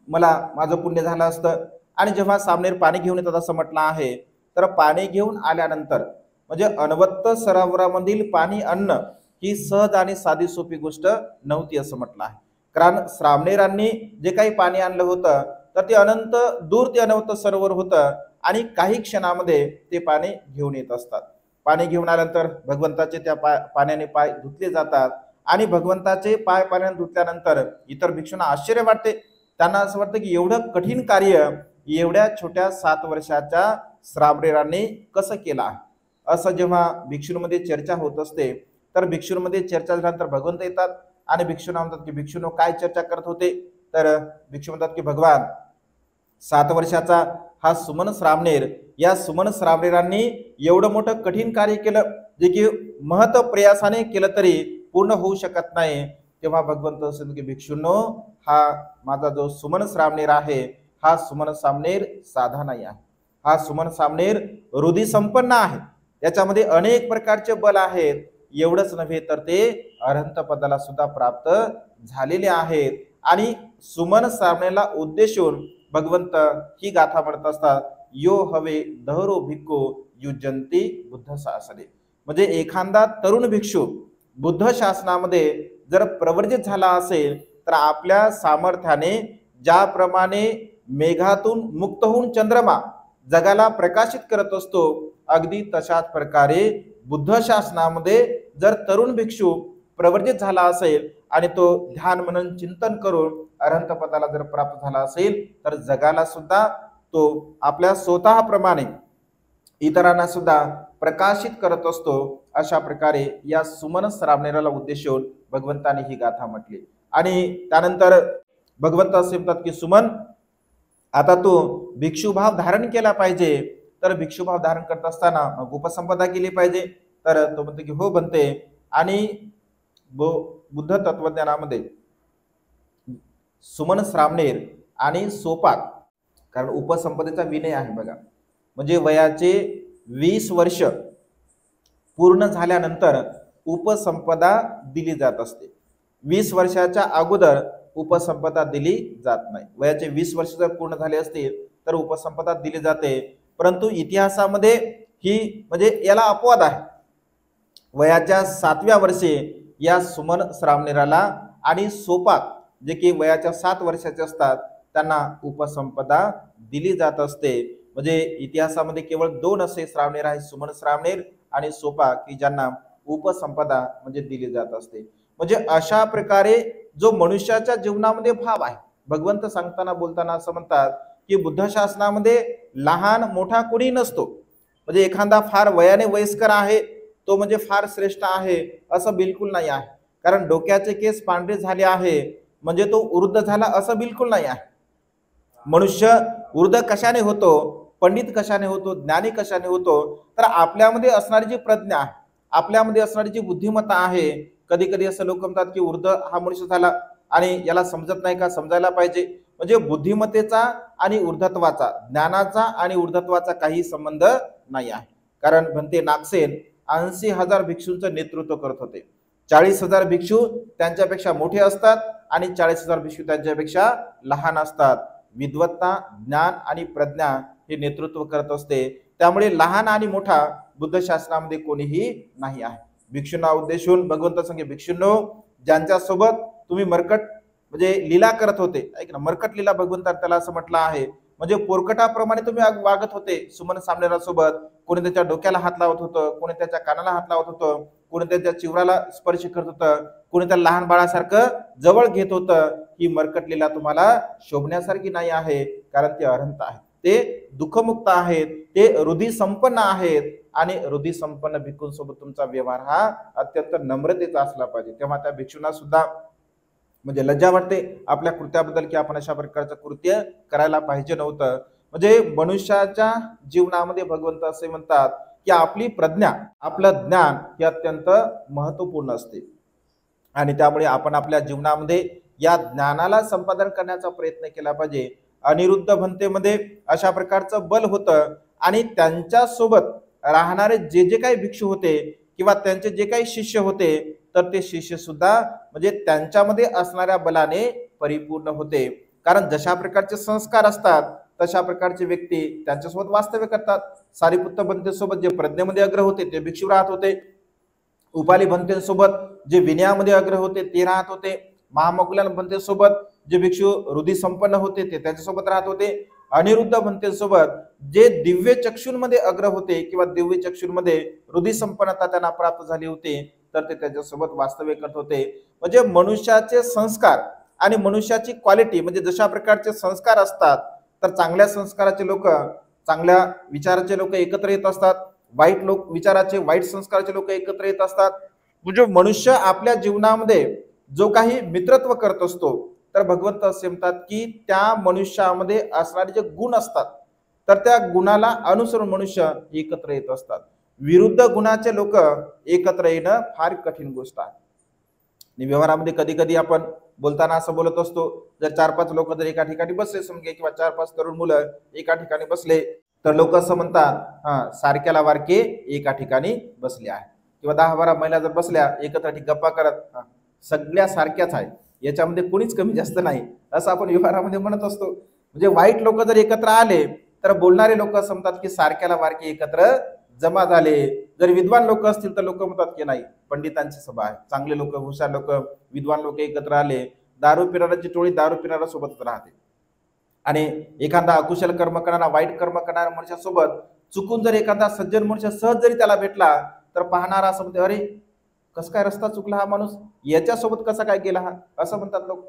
मला माझं पुण्य झालं असतं. आणि जेव्हा श्रामणेर पाणी घेऊन येतात असं म्हटलं आहे, तर पाणी घेऊन आल्यानंतर म्हणजे अनवत सरोवरामधील पाणी आणणं ही सहज आणि साधी सोपी गोष्ट नव्हती असं म्हटलं आहे. कारण श्रामणेरांनी जे काही पाणी आणलं होतं तर ते अनंत दूर ते अनवत सरोवर होतं आणि काही क्षणामध्ये ते पाणी घेऊन येत असतात. पाणी घेऊन आल्यानंतर भगवंताचे त्या पाण्याने पाय धुतले जातात आणि भगवंताचे पाय पाण्याने धुतल्यानंतर इतर भिक्षूंना आश्चर्य वाटते. त्यांना असं वाटतं की एवढं कठीण कार्य एवढ्या छोट्या 7 वर्षाच्या श्रामणेरांनी कसं केलं आहे. असं जेव्हा भिक्षूंमध्ये चर्चा होत असते तर भिक्षूंमध्ये चर्चा झाल्यानंतर भगवंत येतात आणि भिक्षूंना म्हणतात की भिक्षूंनो, काय चर्चा करत होते? तर भिक्षू म्हणतात की भगवान, 7 वर्षाचा हा सुमन श्रामणेर, या सुमन श्रामणेरांनी एवढं मोठं कठीण कार्य केलं जे की महत प्रयासाने केलं तरी पूर्ण होऊ शकत नाही. तेव्हा भगवंत असे की भिक्षूंनो, हा माझा जो सुमन श्रामणेर आहे, हा सुमन श्रामणेर साधा नाही आहे, हा सुमन श्रामणेर हृदय संपन्न आहे, याच्यामध्ये अनेक प्रकारचे बल आहेत. एवढंच नव्हे तर ते अरहंत पदाला सुद्धा प्राप्त झालेले आहेत. आणि सुमन श्रावणेला उद्देशून भगवंत ही गाथा म्हणत असतात, यो हवे दहरो भिक्खू युजंती बुद्ध शासने. म्हणजे एखादा तरुण भिक्षू बुद्ध शासनामध्ये जर प्रवर्जित झाला असेल तर आपल्या सामर्थ्याने ज्याप्रमाणे मेघातून मुक्त होऊन चंद्रमा जगाला प्रकाशित करत असतो, अगदी तशाच प्रकारे बुद्ध शासनामध्ये जर तरुण भिक्षू प्रवर्जित झाला असेल आणि तो ध्यान मनन चिंतन करून अरहंत पदाला जर प्राप्त झाला असेल तर जगाला सुद्धा तो आपल्या स्वतःप्रमाणे इतरांना सुद्धा प्रकाशित करत असतो. अशा प्रकारे या सुमन श्रावणेराला उद्देशून भगवंताने ही गाथा म्हटली. आणि त्यानंतर भगवंत असे म्हणतात की सुमन, आता तू भिक्षुभाव धारण केला पाहिजे. तर भिक्षुभाव धारण करत असताना मग उपसंपदा केली पाहिजे. तर तो म्हणतो की हो बनते. आणि बुद्ध तत्वज्ञानामध्ये सुमन श्रामणेर आणि सोपाक, कारण उपसंपदेचा विनय आहे बघा, म्हणजे वयाचे 20 वर्ष पूर्ण झाल्यानंतर उपसंपदा दिली जात असते. 20 वर्षाच्या अगोदर उपसंपदा दिली जात नाही. वयाचे 20 वर्ष जर पूर्ण झाले असतील तर उपसंपदा दिली जाते. परंतु इतिहासामध्ये ही म्हणजे याला अपवाद आहे. वयाच्या 7व्या वर्षी या सुमन श्रामणेराला आणि सोपाक जे की वयाच्या 7 वर्षाचे असतात त्यांना उपसंपदा दिली जात असते. म्हणजे इतिहासामध्ये केवळ 2 असे श्रामणेर आहेत, सुमन श्रामणेर आणि सोपाक, की ज्यांना उपसंपदा म्हणजे दिली जात असते. म्हणजे अशा प्रकारे जो मनुष्याच्या जीवनामध्ये भाव आहे, भगवंत सांगताना बोलताना असं म्हणतात की बुद्ध शासनामध्ये लहान मोठा कोणी नसतो. म्हणजे एखादा फार वयाने वयस्कर आहे तो म्हणजे फार श्रेष्ठ आहे असं बिलकुल नाही आहे. कारण डोक्याचे केस पांढरे झाले आहे म्हणजे तो वृद्ध झाला असं बिलकुल नाही आहे. मनुष्य वृद्ध कशाने होतो, पंडित कशाने होतो, ज्ञानी कशाने होतो, तर आपल्यामध्ये असणारी जी प्रज्ञा आहे, आपल्यामध्ये असणारी जी बुद्धिमत्ता आहे. कधी कधी असं लोक म्हणतात की वृद्ध हा मनुष्य झाला आणि याला समजत नाही का, समजायला पाहिजे. म्हणजे बुद्धिमत्तेचा आणि ऊर्ध्वत्वाचा, ज्ञानाचा आणि ऊर्ध्वत्वाचा काही संबंध नाही आहे. कारण भंते नागसेन 80,000 भिक्षूंचं नेतृत्व करत होते. 40,000 भिक्षू त्यांच्यापेक्षा मोठे असतात आणि 40,000 भिक्षू त्यांच्यापेक्षा लहान असतात. विद्वत्ता, ज्ञान आणि प्रज्ञा हे नेतृत्व करत असते. त्यामुळे लहान आणि मोठा बुद्ध शासनामध्ये कोणीही नाही आहे. भिक्षूंना उद्देशून भगवंत सांगे, भिक्षूंनो, ज्यांच्यासोबत तुम्ही मरकट म्हणजे लीला करत होते, ऐक ना, मरकट लीला भगवंताने त्याला असं म्हटलं आहे. म्हणजे पोरकटाप्रमाणे तुम्ही वागत होते सुमन श्रामणेरासोबत. कोणी त्याच्या डोक्याला हात लावत होतं, कोणी त्याच्या कानाला हात लावत होतं, कोणी त्याच्या चिवराला स्पर्श करत होतं, कोणी त्या लहान बाळासारखं जवळ घेत होतं. ही मरकट लीला तुम्हाला शोभण्यासारखी नाही आहे. कारण ते अरहंत आहेत, ते दुःखमुक्त आहेत, ते हृदय संपन्न आहेत. आणि हृदय संपन्न भिक्षूंसोबत तुमचा व्यवहार हा अत्यंत नम्रतेचा असला पाहिजे. तेव्हा त्या भिक्षूंना सुद्धा म्हणजे लज्जा वाटते आपल्या कृत्याबद्दल की आपण अशा प्रकारचं कृत्य करायला पाहिजे नव्हतं. म्हणजे मनुष्याच्या जीवनामध्ये भगवंत असे म्हणतात की आपली प्रज्ञा, आपलं ज्ञान हे अत्यंत महत्वपूर्ण असते. आणि त्यामुळे आपण आपल्या जीवनामध्ये या ज्ञानाला संपादन करण्याचा प्रयत्न केला पाहिजे. अनिरुद्ध भंतेमध्ये अशा प्रकारचं बल होतं आणि त्यांच्यासोबत राहणारे जे जे काही भिक्षू होते किंवा त्यांचे जे काही शिष्य होते तर ते शिष्य सुद्धा म्हणजे त्यांच्यामध्ये असणाऱ्या बलाने परिपूर्ण होते. कारण जशा प्रकारचे संस्कार असतात तशा प्रकारचे व्यक्ती त्यांच्यासोबत वास्तव्य करतात. सारिपुत्त भंतेसोबत जे प्रज्ञेमध्ये अग्र होते ते भिक्षू राहत होते. उपाली भंतेसोबत जे विनयामध्ये अग्र होते ते राहत होते. महामकुलाल भंतेसोबत जे भिक्षू हृदय संपन्न होते ते त्यांच्यासोबत राहत होते. अनिरुद्ध भंतेसोबत जे दिव्य चक्षुंमध्ये अग्र होते किंवा दिव्य चक्षुंमध्ये हृदय संपन्नता त्यांना प्राप्त झाली होती तर ते त्याच्यासोबत वास्तव्य करत होते. म्हणजे मनुष्याचे संस्कार आणि मनुष्याची क्वालिटी, म्हणजे जशा प्रकारचे संस्कार असतात तर चांगल्या संस्काराचे लोक, चांगल्या विचाराचे लोक एकत्र येत असतात, वाईट विचाराचे, वाईट संस्काराचे लोक एकत्र येत असतात. म्हणजे मनुष्य आपल्या जीवनामध्ये जो काही मित्रत्व करत असतो तर भगवंत असे म्हणतात की त्या मनुष्यामध्ये असणारे जे गुण असतात तर त्या गुणाला अनुसरून मनुष्य एकत्र येत असतात. विरुद्ध गुणाचे लोक एकत्र येणं फार कठीण गोष्ट आहे. आणि व्यवहारामध्ये कधी कधी आपण बोलताना असं बोलत असतो, जर 4-5 लोक जर एका ठिकाणी बसले समजे किंवा 4-5 तरुण मुलं एका ठिकाणी बसले तर लोक असं म्हणतात, हा सारख्याला वारके एका ठिकाणी बसले आहे. किंवा 10-12 महिला जर बसल्या एकत्र गप्पा करत, सगळ्या सारख्याच आहे, याच्यामध्ये कोणीच कमी जास्त नाही, असं आपण व्यवहारामध्ये म्हणत असतो. म्हणजे वाईट लोक जर एकत्र आले तर बोलणारे लोक असं म्हणतात की सारख्याला वारके एकत्र जमा झाले. जर विद्वान लोक असतील तर लोक म्हणतात की नाही, पंडितांची सभा आहे, चांगले लोक, हुशार लोक, विद्वान लोक एकत्र आले. दारू पिणाऱ्याची टोळी दारू पिणाऱ्या सोबतच राहते आणि एखादा अकुशल कर्म करणारा, वाईट कर्म करणाऱ्या मनुष्यासोबत चुकून जर एखादा सज्जन मनुष्य सहज जरी त्याला भेटला तर पाहणारा असं म्हणते, अरे कसं काय रस्ता चुकला हा माणूस, याच्यासोबत कसा काय गेला हा, असं म्हणतात लोक.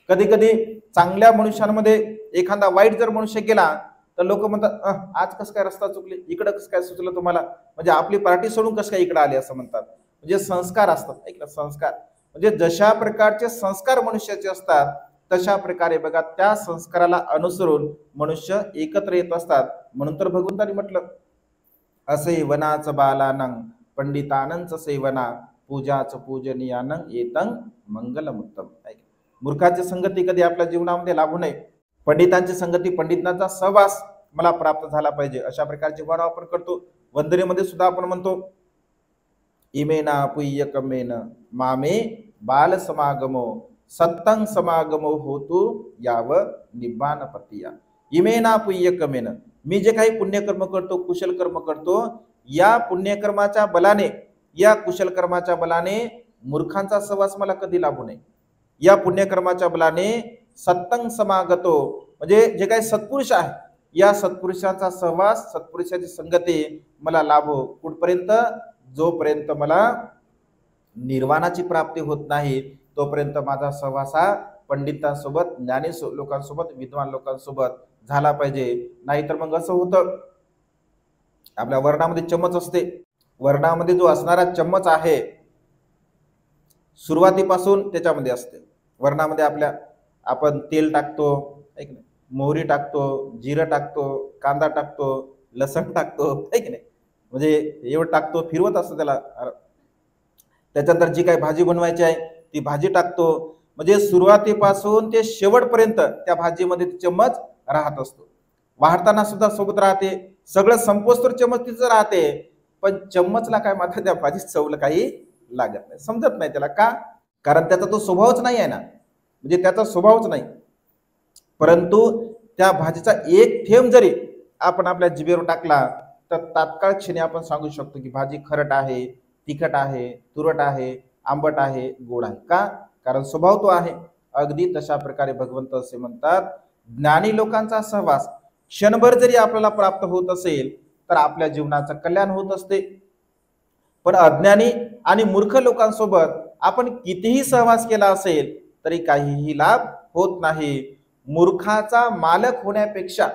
कधी कधी चांगल्या मनुष्यांमध्ये एखादा वाईट जर मनुष्य गेला तर लोक म्हणतात, आज कसं काय रस्ता चुकले, इकडं कसं काय सुचलं तुम्हाला, म्हणजे आपली पार्टी सोडून कसं काय इकडे आले, असं म्हणतात. म्हणजे संस्कार असतात, ऐकलं, संस्कार म्हणजे जशा प्रकारचे संस्कार मनुष्याचे असतात तशा प्रकारे बघा त्या संस्काराला अनुसरून मनुष्य एकत्र येत असतात. म्हणून तर भगवंतांनी म्हटलं, असे वनाच बालानंग पंडितानंच सेवना पूजाच पूजनीयानं येतं मंगलमुत्तम. मूर्खाची संगती कधी आपल्या जीवनामध्ये लाभू नये. पंडितांची संगती, पंडितांचा सहवास मला प्राप्त झाला पाहिजे, अशा प्रकारचे वर आपण करतो. वंदनेमध्ये सुद्धा आपण म्हणतो, इमेना पुय्यकमेन मामे बाल समागमो सत्तं समागमो होतो याव निब्बान पतिया. इमेना पुय्यकमेन, मी जे काही पुण्यकर्म करतो, कुशल कर्म करतो, या पुण्यकर्माच्या बलाने, या कुशल कर्माच्या बलाने मूर्खांचा सहवास मला कधी लाभू नये. या पुण्यकर्माच्या बलाने सत्तं समागतो, म्हणजे जे काही सत्पुरुष आहे या सत्पुरुषाचा सहवास, सत्पुरुषाची संगती मला लाभो. कुठपर्यंत, जोपर्यंत मला निर्वाणाची प्राप्ती होत नाही तोपर्यंत माझा सहवास हा पंडितांसोबत, ज्ञानी लोकांसोबत, विद्वान लोकांसोबत झाला पाहिजे. नाहीतर मग असं होतं, आपल्या वर्णामध्ये चम्मच असते, वर्णामध्ये जो असणारा चम्मच आहे सुरुवातीपासून त्याच्यामध्ये असते. वर्णामध्ये आपल्या आपण तेल टाकतो, ऐक नाही, मोहरी टाकतो, जिरं टाकतो, कांदा टाकतो, लसण टाकतो, ऐक नाही, म्हणजे एवढं टाकतो, फिरवत असतो त्याला. त्याच्यानंतर जी काही भाजी बनवायची आहे ती भाजी टाकतो. म्हणजे सुरुवातीपासून ते शेवटपर्यंत त्या भाजीमध्ये चम्मच राहत असतो. वाढताना सुद्धा सोबत राहते, सगळं संपोस्तोर चम्मच तिचं राहते, पण चम्मचला काय मात्र त्या भाजीत चवलं काही लागत नाही, समजत नाही त्याला. का? कारण त्याचा तो स्वभावच नाही आहे ना, म्हणजे त्याचा स्वभावच नाही. परंतु त्या भाजीचा एक थेंब जरी आपण आपल्या जिभेवर टाकला तर तात्काळ क्षणी आपण सांगू शकतो की भाजी खरट आहे, तिखट आहे, तुरट आहे, आंबट आहे, गोड आहे. का? कारण स्वभाव तो आहे. अगदी तशा प्रकारे भगवंत असे म्हणतात, ज्ञानी लोकांचा सहवास क्षणभर जरी आपल्याला प्राप्त होत असेल तर आपल्या जीवनाचं कल्याण होत असते. पण अज्ञानी आणि मूर्ख लोकांसोबत आपण कितीही सहवास केला असेल तरी काहीही लाभ होत नाही. मूर्खाचा मालक होण्यापेक्षा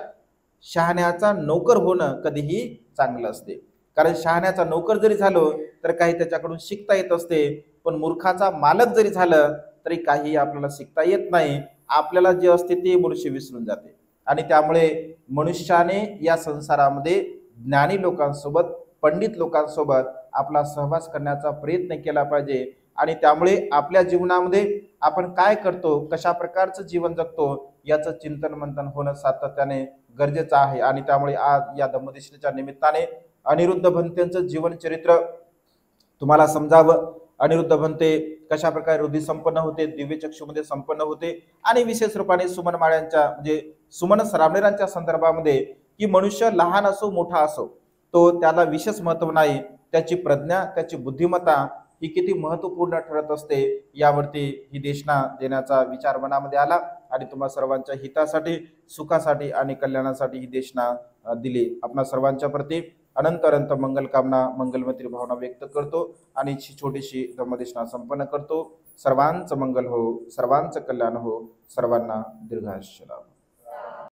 शहाण्याचा नोकर होणं कधीही चांगलं असते. कारण शहाण्याचा नोकर जरी झालो तर काही त्याच्याकडून शिकता येत असते, पण मूर्खाचा मालक जरी झालं तरी काही आपल्याला शिकता येत नाही. आपल्याला जे असते ते मनुष्य विसरून जाते. आणि त्यामुळे मनुष्याने या संसारामध्ये ज्ञानी लोकांसोबत, पंडित लोकांसोबत आपला सहवास करण्याचा प्रयत्न केला पाहिजे. आणि त्यामुळे आपल्या जीवनामध्ये आपण काय करतो, कशा प्रकारचं जीवन जगतो याचं चिंतन मंथन होणं सातत्याने गरजेचं आहे. आणि त्यामुळे आज या धम्मदेशीच्या निमित्ताने अनिरुद्ध भंतेंचं जीवन चरित्र तुम्हाला समजावं. अनिरुद्ध भंते कशा प्रकारे हृदय संपन्न होते, दिव्य चक्षुमध्ये संपन्न होते, आणि विशेष रूपाने सुमन माळ्यांच्या म्हणजे सुमन सरावणेरांच्या संदर्भामध्ये की मनुष्य लहान असो मोठा असो तो त्याला विशेष महत्व नाही, त्याची प्रज्ञा, त्याची बुद्धिमत्ता ही किती महत्वपूर्ण ठरत असते, यावरती ही देशना देण्याचा विचार मनामध्ये आला. आणि तुम्हा सर्वांच्या हितासाठी, सुखासाठी आणि कल्याणासाठी ही देशना दिली. आपणा सर्वांच्या प्रती अनंत अनंत मंगल कामना, मंगलमैत्री भावना व्यक्त करतो आणि छोटीशी धम्मदेशना संपन्न करतो. सर्वांचं मंगल हो, सर्वांचं कल्याण हो, सर्वांना दीर्घायुष्य लाभो.